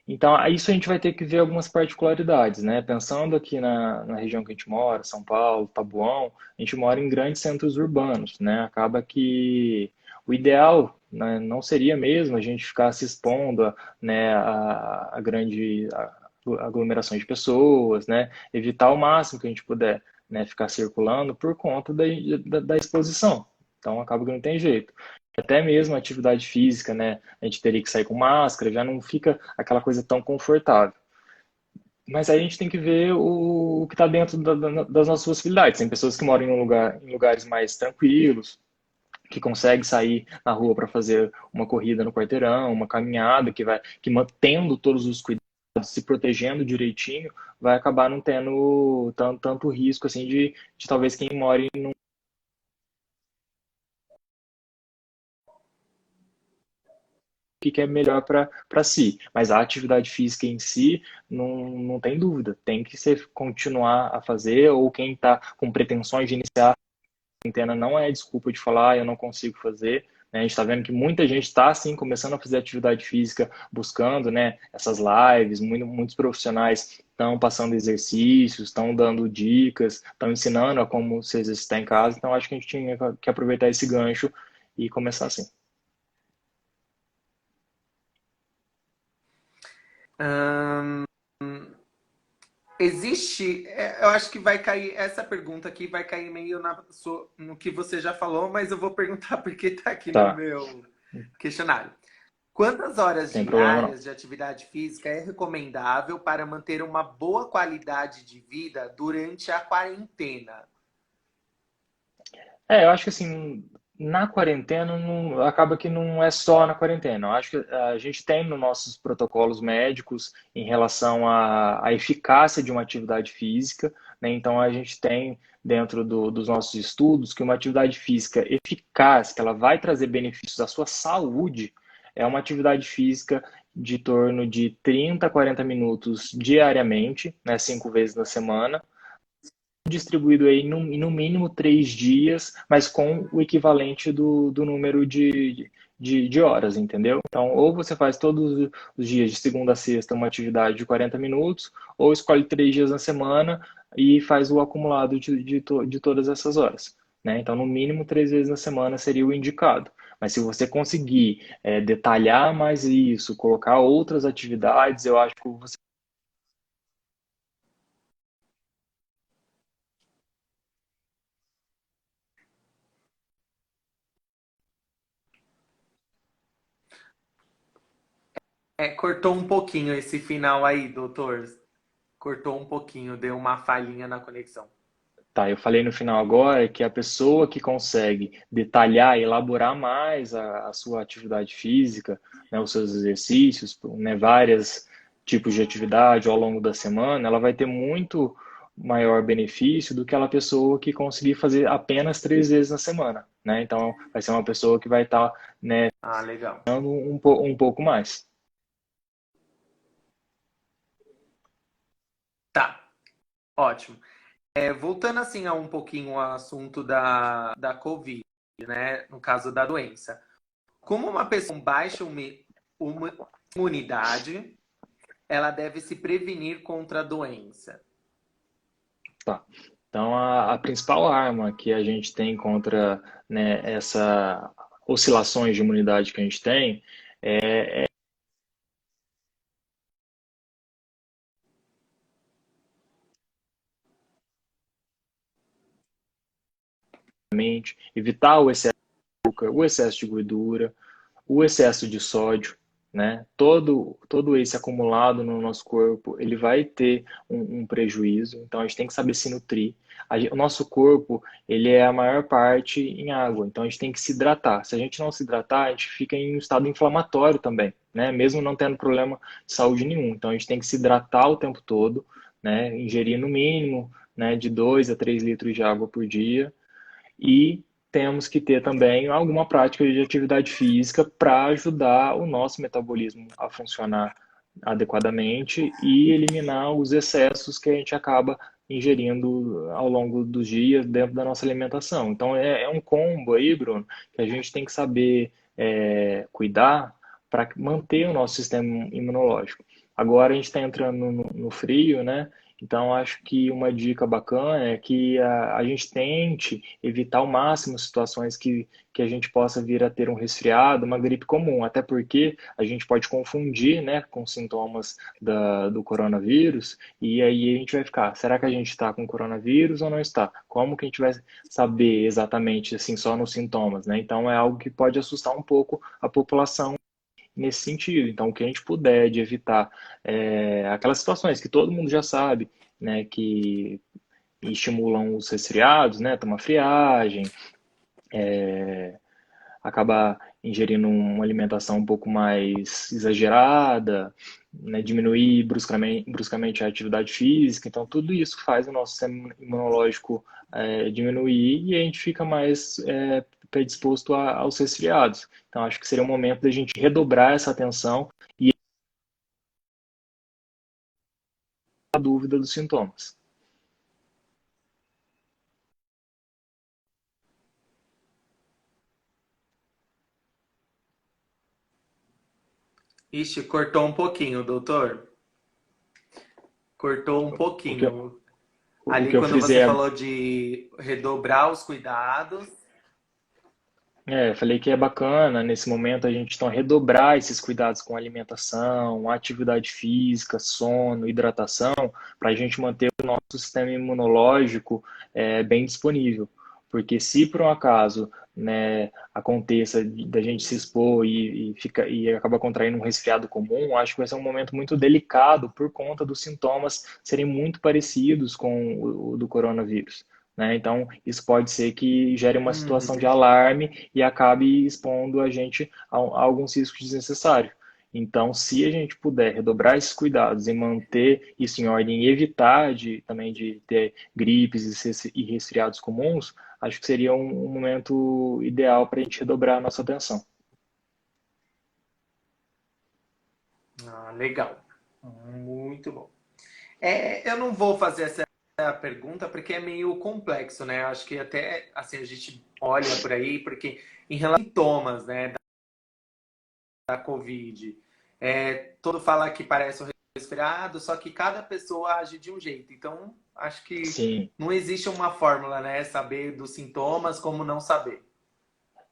A: Então, isso a gente vai ter que ver algumas particularidades, né? Pensando aqui na região que a gente mora, São Paulo, Tabuão, a gente mora em grandes centros urbanos, né? Acaba que o ideal, né, não seria mesmo a gente ficar se expondo, né, a grande aglomerações de pessoas, né? Evitar o máximo que a gente puder, né, ficar circulando por conta da exposição. Então, acaba que não tem jeito. Até mesmo a atividade física, né? A gente teria que sair com máscara, já não fica aquela coisa tão confortável. Mas aí a gente tem que ver o que está dentro das nossas possibilidades. Tem pessoas que moram em lugares mais tranquilos, que conseguem sair na rua para fazer uma corrida no quarteirão, uma caminhada, que mantendo todos os cuidados, se protegendo direitinho, vai acabar não tendo tanto risco assim de talvez quem mora que é melhor para si. Mas a atividade física em si, não tem dúvida, tem que ser continuar a fazer, ou quem está com pretensões de iniciar a quarentena não é desculpa de falar, eu não consigo fazer. Né? A gente está vendo que muita gente está, assim, começando a fazer atividade física, buscando, né, essas lives, muitos profissionais estão passando exercícios, estão dando dicas, estão ensinando a como se exercitar em casa. Então, acho que a gente tinha que aproveitar esse gancho e começar assim.
B: Ahn, existe, eu acho que vai cair, essa pergunta aqui vai cair meio no que você já falou, mas eu vou perguntar porque está aqui no
A: Tá,
B: meu questionário. Quantas horas
A: sem problema não.
B: diárias de atividade física é recomendável para manter uma boa qualidade de vida durante a quarentena?
A: Eu acho que assim, na quarentena, acaba que não é só na quarentena. Eu acho que a gente tem nos nossos protocolos médicos em relação à eficácia de uma atividade física, né? Então, a gente tem dentro dos nossos estudos que uma atividade física eficaz, que ela vai trazer benefícios à sua saúde, é uma atividade física de torno de 30 a 40 minutos diariamente, né? 5 vezes na semana distribuído aí no mínimo 3 dias, mas com o equivalente do número de horas, entendeu? Então, ou você faz todos os dias, de segunda a sexta, uma atividade de 40 minutos, ou escolhe 3 dias na semana e faz o acumulado de todas essas horas. Né? Então, no mínimo 3 vezes na semana seria o indicado. Mas se você conseguir detalhar mais isso, colocar outras atividades, eu acho que você
B: Cortou um pouquinho esse final aí, doutor. Cortou um pouquinho, deu uma falhinha na conexão.
A: Tá, eu falei no final agora que a pessoa que consegue detalhar, elaborar mais a sua atividade física, né, os seus exercícios, né, vários tipos de atividade ao longo da semana, ela vai ter muito maior benefício do que aquela pessoa que conseguir fazer apenas 3 vezes na semana, né? Então, vai ser uma pessoa que vai estar, né,
B: Ah, legal.
A: dando um pouco mais.
B: Tá, ótimo. Voltando assim a um pouquinho ao assunto da Covid, né? No caso da doença. Como uma pessoa com baixa imunidade, ela deve se prevenir contra a doença?
A: Tá. Então, a principal arma que a gente tem contra, né, essa oscilações de imunidade que a gente tem evitar o excesso de açúcar, o excesso de gordura, o excesso de sódio, né? Todo esse acumulado no nosso corpo, ele vai ter um prejuízo. Então, a gente tem que saber se nutrir. O nosso corpo, ele é a maior parte em água. Então, a gente tem que se hidratar. Se a gente não se hidratar, a gente fica em um estado inflamatório também, né? Mesmo não tendo problema de saúde nenhum. Então, a gente tem que se hidratar o tempo todo, né? Ingerir no mínimo, né, de 2 a 3 litros de água por dia e temos que ter também alguma prática de atividade física para ajudar o nosso metabolismo a funcionar adequadamente e eliminar os excessos que a gente acaba ingerindo ao longo dos dias dentro da nossa alimentação. Então é um combo aí, Bruno, que a gente tem que saber cuidar para manter o nosso sistema imunológico. Agora a gente está entrando no frio, né? Então acho que uma dica bacana é que a gente tente evitar ao máximo situações que a gente possa vir a ter um resfriado, uma gripe comum, até porque a gente pode confundir, né, com sintomas do coronavírus, e aí a gente vai ficar, será que a gente está com coronavírus ou não está? Como que a gente vai saber exatamente, assim, só nos sintomas, né? Então é algo que pode assustar um pouco a população nesse sentido. Então, o que a gente puder de evitar aquelas situações que todo mundo já sabe, né, que estimulam os resfriados, né, tomar friagem, acabar ingerindo uma alimentação um pouco mais exagerada, né, diminuir bruscamente a atividade física. Então, tudo isso faz o nosso sistema imunológico diminuir e a gente fica mais predisposto aos resfriados. Então, acho que seria um momento da gente redobrar essa atenção e a dúvida dos sintomas.
B: Ixi, cortou um pouquinho, doutor. Cortou um
A: O que,
B: pouquinho.
A: o
B: Ali,
A: que eu
B: quando você
A: frisei
B: falou de redobrar os cuidados.
A: falei que é bacana nesse momento a gente então redobrar esses cuidados com alimentação, atividade física, sono, hidratação, para a gente manter o nosso sistema imunológico bem disponível. Porque se por um acaso, né, aconteça da gente se expor e acaba contraindo um resfriado comum, acho que vai ser um momento muito delicado por conta dos sintomas serem muito parecidos com o do coronavírus, né? Então, isso pode ser que gere uma situação de
B: Uhum.
A: alarme e acabe expondo a gente a alguns riscos desnecessários. Então, se a gente puder redobrar esses cuidados e manter isso em ordem e evitar também de ter gripes e resfriados comuns, acho que seria um momento ideal para a gente redobrar a nossa atenção.
B: Ah, legal. Muito bom. Eu não vou fazer essa pergunta porque é meio complexo, né? Eu acho que até assim a gente olha por aí, porque em relação aos sintomas, né, da Covid, todo fala que parece um resfriado, só que cada pessoa age de um jeito. Então, acho que
A: Sim,
B: não existe uma fórmula, né? Saber dos sintomas como não saber.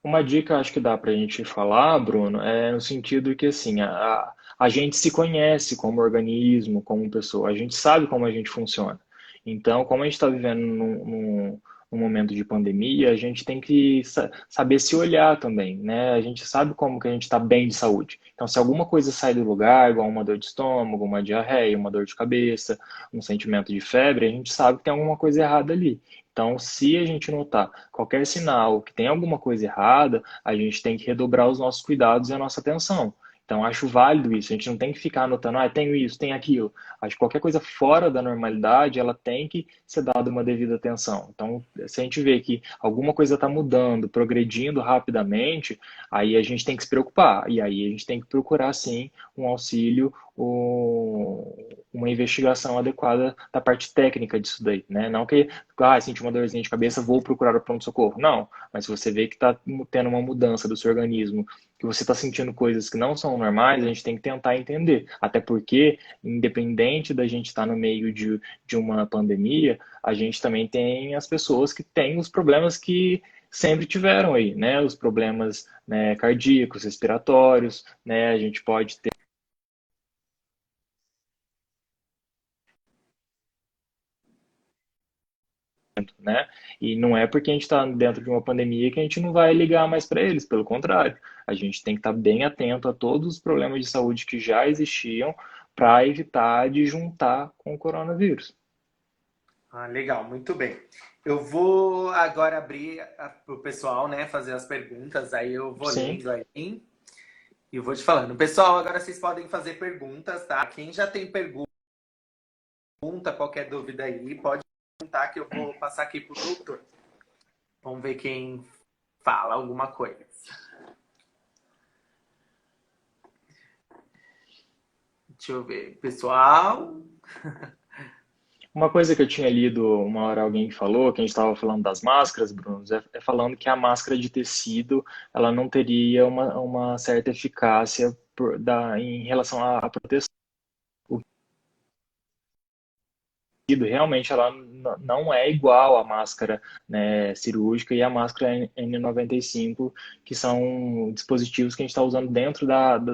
A: uma dica acho que dá para a gente falar, Bruno, é no sentido que assim, a gente se conhece como organismo, como pessoa, a gente sabe como a gente funciona. Então, como a gente está vivendo num momento de pandemia, a gente tem que saber se olhar também, né? A gente sabe como que a gente está bem de saúde. Então, se alguma coisa sai do lugar, igual uma dor de estômago, uma diarreia, uma dor de cabeça, um sentimento de febre, a gente sabe que tem alguma coisa errada ali. Então, se a gente notar qualquer sinal que tem alguma coisa errada, a gente tem que redobrar os nossos cuidados e a nossa atenção. Então, acho válido isso. A gente não tem que ficar anotando, tenho isso, tenho aquilo. Acho que qualquer coisa fora da normalidade, ela tem que ser dada uma devida atenção. Então, se a gente vê que alguma coisa está mudando, progredindo rapidamente, aí a gente tem que se preocupar. E aí a gente tem que procurar, sim, um auxílio, uma investigação adequada da parte técnica disso daí, né? Não que, senti uma dorzinha de cabeça, vou procurar o pronto-socorro. Não, mas se você vê que está tendo uma mudança do seu organismo, que você está sentindo coisas que não são normais, a gente tem que tentar entender. Até porque, independente da gente estar no meio de uma pandemia, a gente também tem as pessoas que têm os problemas que sempre tiveram aí, né? Os problemas, né, cardíacos, respiratórios, né? A gente pode ter, né? E não é porque a gente está dentro de uma pandemia que a gente não vai ligar mais para eles, pelo contrário, a gente tem que estar bem atento a todos os problemas de saúde que já existiam para evitar de juntar com o coronavírus.
B: Ah, legal, muito bem. Eu vou agora abrir para o pessoal, né, fazer as perguntas, aí eu vou
A: Sim,
B: lendo aí e vou te falando. Pessoal, agora vocês podem fazer perguntas, tá? Quem já tem pergunta, qualquer dúvida aí, pode perguntar que eu vou passar aqui pro doutor. Vamos ver quem fala alguma coisa. Deixa eu ver. Pessoal.
A: Uma coisa que eu tinha lido uma hora alguém falou, que a gente estava falando das máscaras, Bruno, é falando que a máscara de tecido ela não teria uma certa eficácia em relação à proteção. O tecido realmente ela não é igual à máscara, né, cirúrgica e à máscara N95, que são dispositivos que a gente está usando dentro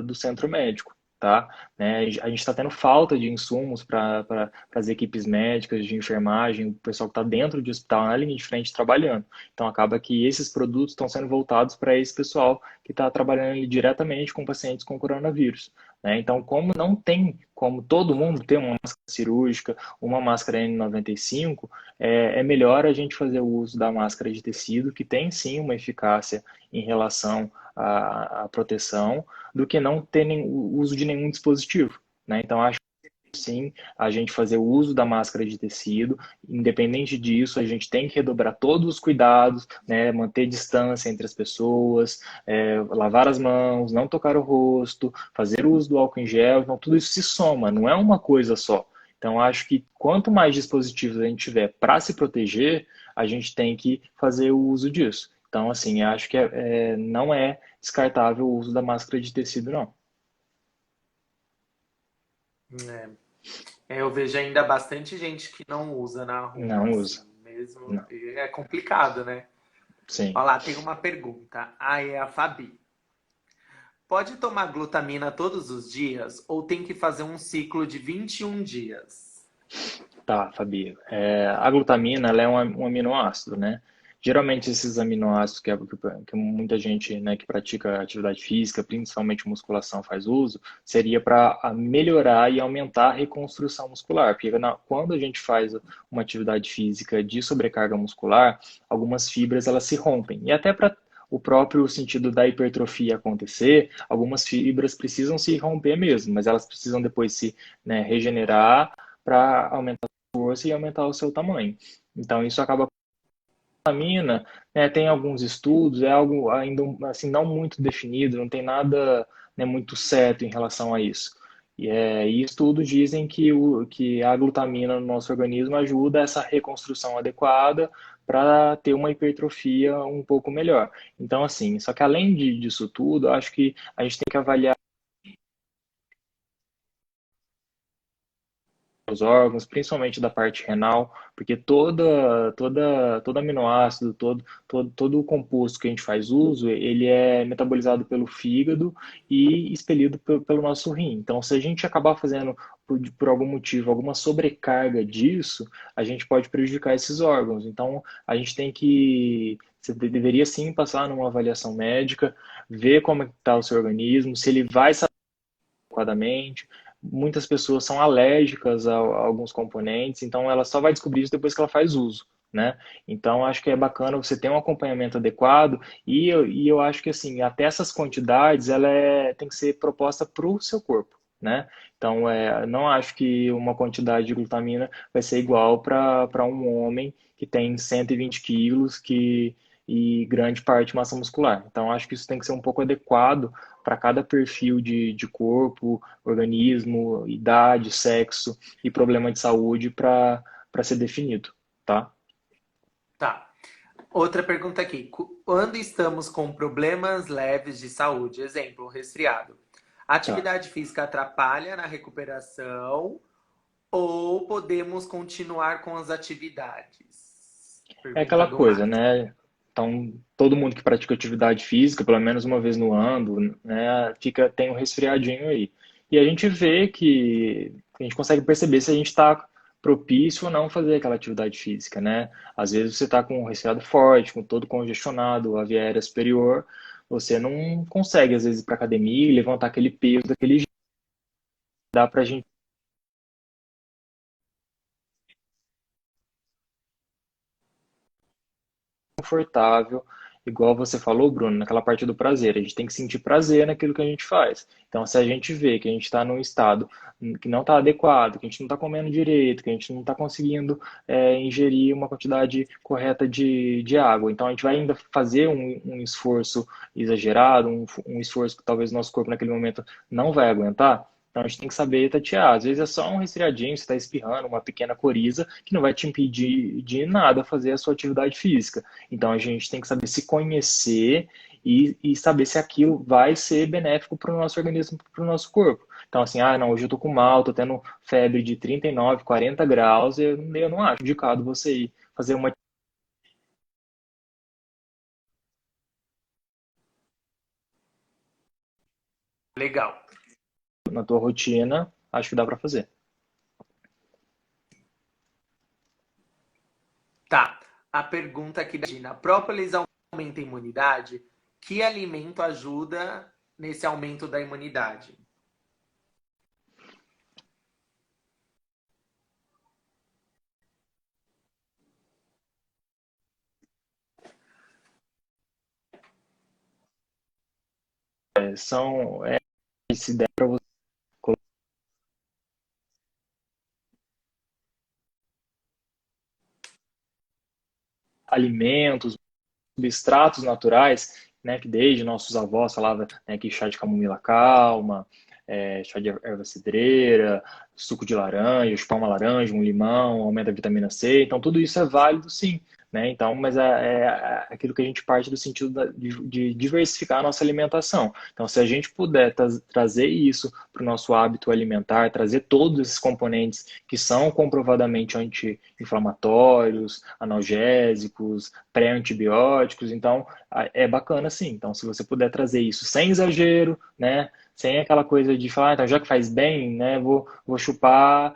A: do centro médico. Tá? Né? A gente está tendo falta de insumos para as equipes médicas, de enfermagem, o pessoal que está dentro de hospital, na linha de frente, trabalhando. Então, acaba que esses produtos estão sendo voltados para esse pessoal que está trabalhando ali diretamente com pacientes com coronavírus. Né? Então, como não tem como todo mundo ter uma máscara cirúrgica, uma máscara N95, é melhor a gente fazer o uso da máscara de tecido, que tem sim uma eficácia em relação à proteção, do que não ter o uso de nenhum dispositivo. Né? Então, acho que sim, a gente fazer o uso da máscara de tecido, independente disso, a gente tem que redobrar todos os cuidados, né? Manter distância entre as pessoas, lavar as mãos, não tocar o rosto, fazer o uso do álcool em gel, então tudo isso se soma, não é uma coisa só. Então, acho que quanto mais dispositivos a gente tiver para se proteger, a gente tem que fazer o uso disso. Então, assim, acho que não é descartável o uso da máscara de tecido, não.
B: É. Eu vejo ainda bastante gente que não usa na rua,
A: Não
B: assim,
A: usa.
B: mesmo.
A: Não.
B: É complicado, né?
A: Sim.
B: Olha lá, tem uma pergunta. É a Fabi. Pode tomar glutamina todos os dias ou tem que fazer um ciclo de 21 dias?
A: Tá, Fabi. A glutamina, ela é um aminoácido, né? Geralmente esses aminoácidos que muita gente, né, que pratica atividade física, principalmente musculação, faz uso, seria para melhorar e aumentar a reconstrução muscular. Porque quando a gente faz uma atividade física de sobrecarga muscular, algumas fibras elas se rompem. E até para o próprio sentido da hipertrofia acontecer, algumas fibras precisam se romper mesmo, mas elas precisam depois se, né, regenerar para aumentar força e aumentar o seu tamanho. Então, isso acaba com a vitamina, né, tem alguns estudos, é algo ainda assim não muito definido, não tem nada, né, muito certo em relação a isso. E estudos dizem que a glutamina no nosso organismo ajuda essa reconstrução adequada para ter uma hipertrofia um pouco melhor. Então, assim, só que além disso tudo, eu acho que a gente tem que avaliar os órgãos, principalmente da parte renal, porque todo aminoácido, todo o composto que a gente faz uso, ele é metabolizado pelo fígado e expelido pelo nosso rim. Então, se a gente acabar fazendo, por algum motivo, alguma sobrecarga disso, a gente pode prejudicar esses órgãos. Então, a gente tem que, você deveria sim passar numa avaliação médica, ver como está o seu organismo, se ele vai se adequadamente. Muitas pessoas são alérgicas a alguns componentes, então ela só vai descobrir isso depois que ela faz uso, né? Então acho que é bacana você ter um acompanhamento adequado e eu acho que assim, até essas quantidades ela tem que ser proposta para o seu corpo, né? Então não acho que uma quantidade de glutamina vai ser igual para um homem que tem 120 quilos e grande parte de massa muscular. Então acho que isso tem que ser um pouco adequado para cada perfil de corpo, organismo, idade, sexo e problema de saúde para ser definido, tá?
B: Tá. Outra pergunta aqui. Quando estamos com problemas leves de saúde, exemplo, resfriado, a
A: Tá.
B: atividade física atrapalha na recuperação ou podemos continuar com as atividades?
A: É
B: Pergunta
A: aquela
B: do
A: coisa,
B: Mato.
A: né? Então, todo mundo que pratica atividade física, pelo menos uma vez no ano, né, tem um resfriadinho aí. E a gente vê que a gente consegue perceber se a gente está propício ou não fazer aquela atividade física, né? Às vezes você está com um resfriado forte, com todo congestionado, a via aérea superior, você não consegue, às vezes, ir para academia e levantar aquele peso daquele jeito. Dá para a gente confortável, igual você falou, Bruno, naquela parte do prazer. A gente tem que sentir prazer naquilo que a gente faz. Então, se a gente vê que a gente está num estado que não está adequado, que a gente não está comendo direito, que a gente não está conseguindo ingerir uma quantidade correta de água, então a gente vai ainda fazer um esforço exagerado, um esforço que talvez o nosso corpo naquele momento não vai aguentar. Então a gente tem que saber tatear. Às vezes é só um resfriadinho, você está espirrando, uma pequena coriza, que não vai te impedir de nada fazer a sua atividade física. Então a gente tem que saber se conhecer e saber se aquilo vai ser benéfico para o nosso organismo, para o nosso corpo. Então, assim, ah, não, hoje eu tô com mal, tô tendo febre de 39, 40 graus, eu não acho indicado você ir fazer uma
B: Legal.
A: na tua rotina, acho que dá para fazer.
B: Tá. A pergunta aqui da Gina. Própolis aumenta a imunidade? Que alimento ajuda nesse aumento da imunidade?
A: São, se der para você colocar alimentos, substratos naturais, né, que desde nossos avós falavam, né, que chá de camomila calma, chá de erva cidreira, suco de laranja, chupar uma laranja, um limão, aumenta a vitamina C. Então, tudo isso é válido, sim. Né? Então, mas é aquilo que a gente parte do sentido de diversificar a nossa alimentação. Então, se a gente puder trazer isso para o nosso hábito alimentar, trazer todos esses componentes que são comprovadamente anti-inflamatórios, analgésicos, pré-antibióticos, então é bacana sim. Então, se você puder trazer isso sem exagero, né? Sem aquela coisa de falar, ah, então já que faz bem, né? Vou chupar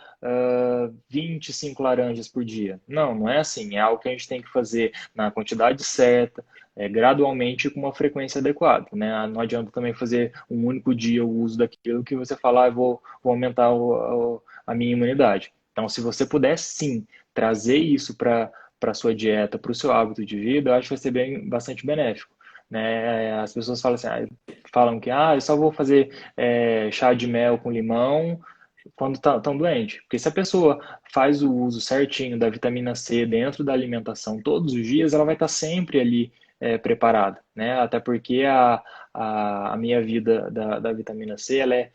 A: 25 laranjas por dia. Não, não é assim. É algo que a gente tem que fazer na quantidade certa, gradualmente com uma frequência adequada, né? Não adianta também fazer um único dia o uso daquilo que você falar, ah, vou aumentar a minha imunidade. Então, se você puder sim trazer isso para a sua dieta, para o seu hábito de vida, eu acho que vai ser bastante benéfico. Né? As pessoas falam assim, falam que eu só vou fazer chá de mel com limão quando estão doente. Porque se a pessoa faz o uso certinho da vitamina C dentro da alimentação todos os dias, ela vai estar sempre ali preparada. Né? Até porque a minha vida da vitamina C, ela é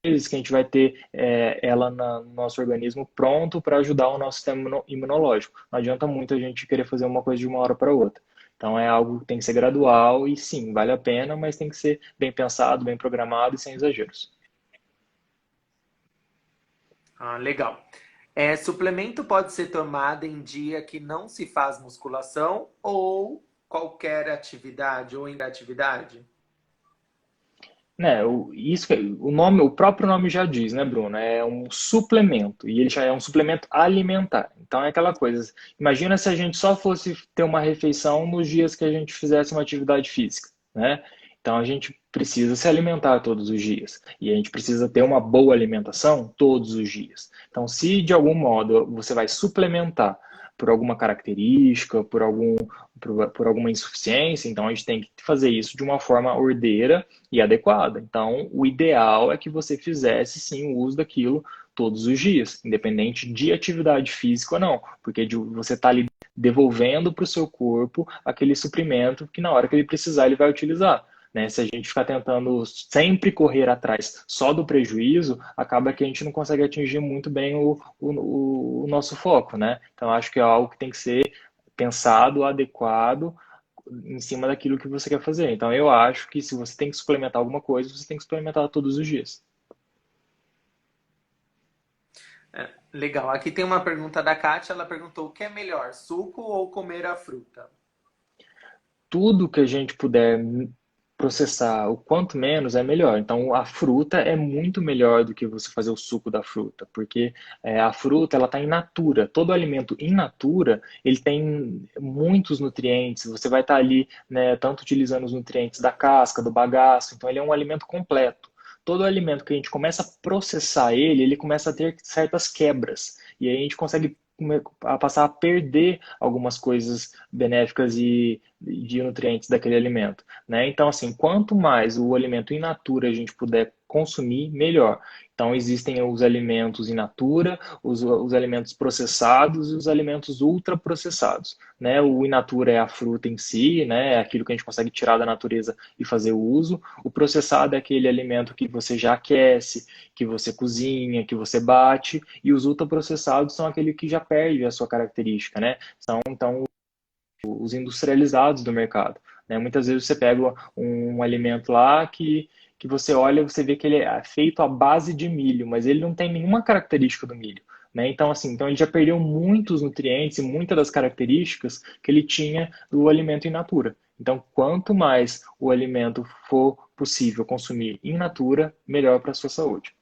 A: vezes que a gente vai ter ela no nosso organismo pronto para ajudar o nosso sistema imunológico. Não adianta muito a gente querer fazer uma coisa de uma hora para outra. Então é algo que tem que ser gradual e sim, vale a pena, mas tem que ser bem pensado, bem programado e sem exageros.
B: Ah, legal. Suplemento pode ser tomado em dia que não se faz musculação ou qualquer atividade ou inatividade?
A: Né, o nome, o próprio nome já diz, né, Bruno? É um suplemento e ele já é um suplemento alimentar. Então é aquela coisa. Imagina se a gente só fosse ter uma refeição nos dias que a gente fizesse uma atividade física, né? Então a gente precisa se alimentar todos os dias e a gente precisa ter uma boa alimentação todos os dias. Então, se de algum modo você vai suplementar por alguma característica, por alguma insuficiência, então a gente tem que fazer isso de uma forma ordeira e adequada. Então, o ideal é que você fizesse sim o uso daquilo todos os dias, independente de atividade física ou não, porque você está ali devolvendo para o seu corpo aquele suprimento que na hora que ele precisar ele vai utilizar. Né? Se a gente ficar tentando sempre correr atrás só do prejuízo, acaba que a gente não consegue atingir muito bem o nosso foco. Né? Então, acho que é algo que tem que ser pensado, adequado em cima daquilo que você quer fazer. Então, eu acho que se você tem que suplementar alguma coisa, você tem que suplementar todos os dias.
B: Legal. Aqui tem uma pergunta da Kátia. Ela perguntou: o que é melhor, suco ou comer a fruta?
A: Tudo que a gente puder processar o quanto menos é melhor. Então, a fruta é muito melhor do que você fazer o suco da fruta, porque a fruta ela está in natura. Todo alimento in natura ele tem muitos nutrientes. Você vai estar ali, né, tanto utilizando os nutrientes da casca, do bagaço. Então, ele é um alimento completo. Todo alimento que a gente começa a processar ele começa a ter certas quebras. E aí a gente consegue passar a perder algumas coisas benéficas e de nutrientes daquele alimento. Né? Então, assim, quanto mais o alimento in natura a gente puder consumir, melhor. Então, existem os alimentos in natura, os alimentos processados e os alimentos ultraprocessados, né? O in natura é a fruta em si, né? É aquilo que a gente consegue tirar da natureza e fazer o uso. O processado é aquele alimento que você já aquece, que você cozinha, que você bate, e os ultraprocessados são aquele que já perde a sua característica, né? São, então, os industrializados do mercado, né? Muitas vezes você pega um alimento lá que você olha e você vê que ele é feito à base de milho, mas ele não tem nenhuma característica do milho, né? Então, assim, então ele já perdeu muitos nutrientes e muitas das características que ele tinha do alimento in natura. Então, quanto mais o alimento for possível consumir in natura, melhor para a sua saúde.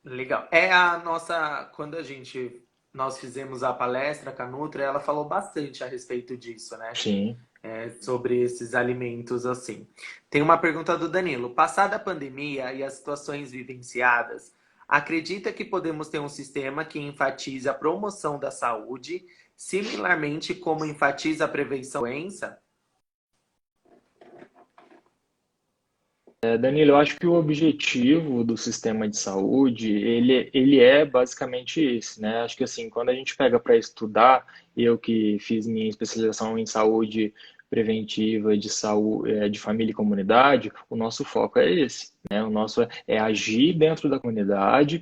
B: Legal. É a nossa, quando nós fizemos a palestra com a Nutra, ela falou bastante a respeito disso, né?
A: Sim.
B: Sobre esses alimentos assim. Tem uma pergunta do Danilo. Passada a pandemia e as situações vivenciadas, acredita que podemos ter um sistema que enfatize a promoção da saúde, similarmente como enfatiza a prevenção da doença?
A: Danilo, eu acho que o objetivo do sistema de saúde, ele é basicamente esse, né? Acho que assim, quando a gente pega para estudar, eu que fiz minha especialização em saúde preventiva de saúde, de família e comunidade, o nosso foco é esse, né? O nosso é agir dentro da comunidade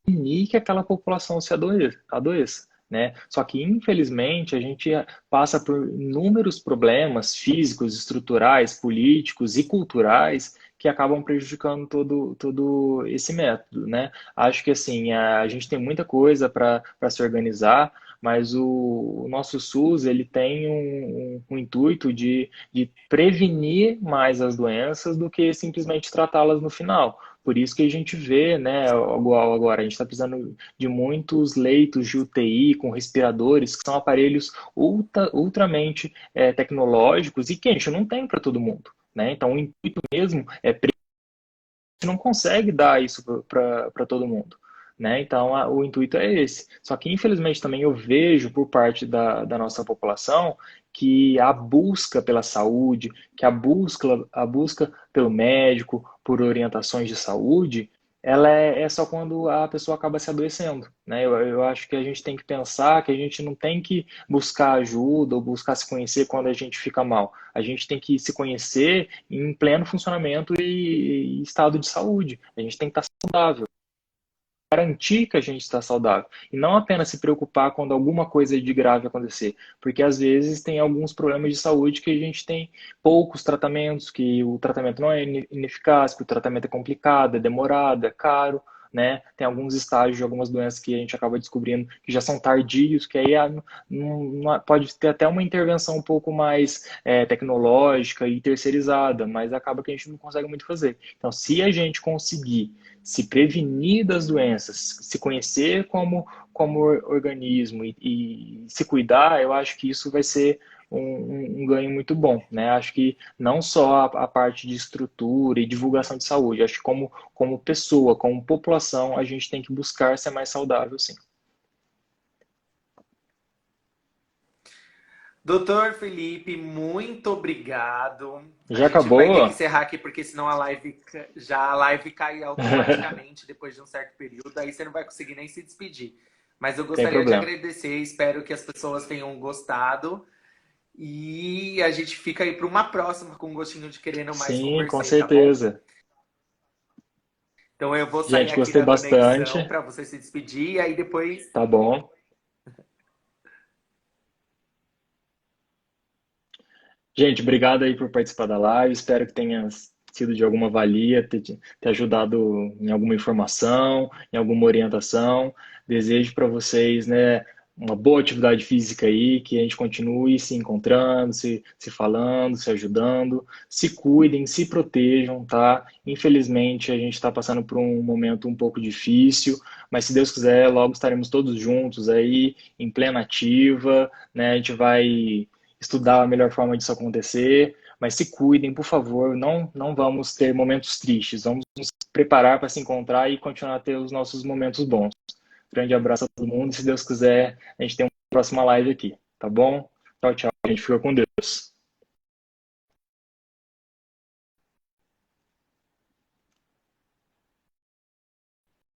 A: prevenir que aquela população se adoeça, né? Só que, infelizmente, a gente passa por inúmeros problemas físicos, estruturais, políticos e culturais que acabam prejudicando todo esse método, né? Acho que, assim, a gente tem muita coisa para se organizar, mas o nosso SUS, ele tem um intuito de prevenir mais as doenças do que simplesmente tratá-las no final. Por isso que a gente vê, né, igual agora, a gente está precisando de muitos leitos de UTI com respiradores, que são aparelhos ultramente tecnológicos e que a gente não tem para todo mundo, né? Então, o intuito mesmo é gente não consegue dar isso para todo mundo. Né? Então, o intuito é esse. Só que, infelizmente, também eu vejo por parte da nossa população que a busca pela saúde, que a busca pelo médico, por orientações de saúde, ela é só quando a pessoa acaba se adoecendo. Né? Eu acho que a gente tem que pensar que a gente não tem que buscar ajuda ou buscar se conhecer quando a gente fica mal. A gente tem que se conhecer em pleno funcionamento e estado de saúde. A gente tem que estar saudável, garantir que a gente está saudável e não apenas se preocupar quando alguma coisa de grave acontecer, porque às vezes tem alguns problemas de saúde que a gente tem poucos tratamentos, que o tratamento não é ineficaz, que o tratamento é complicado, é demorado, é caro, né? Tem alguns estágios de algumas doenças que a gente acaba descobrindo que já são tardios, que aí pode ter até uma intervenção um pouco mais tecnológica e terceirizada, mas acaba que a gente não consegue muito fazer. Então, se a gente conseguir se prevenir das doenças, se conhecer como organismo e se cuidar, eu acho que isso vai ser um ganho muito bom, né? Acho que não só a parte de estrutura e divulgação de saúde, acho que como pessoa, como população, a gente tem que buscar ser mais saudável, sim.
B: Doutor Felipe, muito obrigado. A
A: Já
B: gente vai ter que
A: acabou?
B: encerrar aqui porque senão a live cai automaticamente depois de um certo período, aí você não vai conseguir nem se despedir. Mas eu
A: Tem
B: gostaria de
A: problema.
B: agradecer, espero que as pessoas tenham gostado e a gente fica aí para uma próxima com um gostinho de querendo mais
A: Sim, com
B: conversar, tá bom?
A: certeza.
B: Então eu vou sair
A: Gente,
B: aqui
A: gostei
B: da conexão
A: bastante.
B: para você se despedir e aí depois.
A: Tá bom. Gente, obrigado aí por participar da live. Espero que tenha sido de alguma valia, ter ajudado em alguma informação, em alguma orientação. Desejo para vocês, né, uma boa atividade física aí, que a gente continue se encontrando, se falando, se ajudando. Se cuidem, se protejam, tá? Infelizmente, a gente está passando por um momento um pouco difícil, mas se Deus quiser, logo estaremos todos juntos aí, em plena ativa, né? A gente vai estudar a melhor forma disso acontecer, mas se cuidem, por favor, não vamos ter momentos tristes, vamos nos preparar para se encontrar e continuar a ter os nossos momentos bons. Grande abraço a todo mundo e se Deus quiser, a gente tem uma próxima live aqui, tá bom? Tchau, tchau, a gente fica com Deus.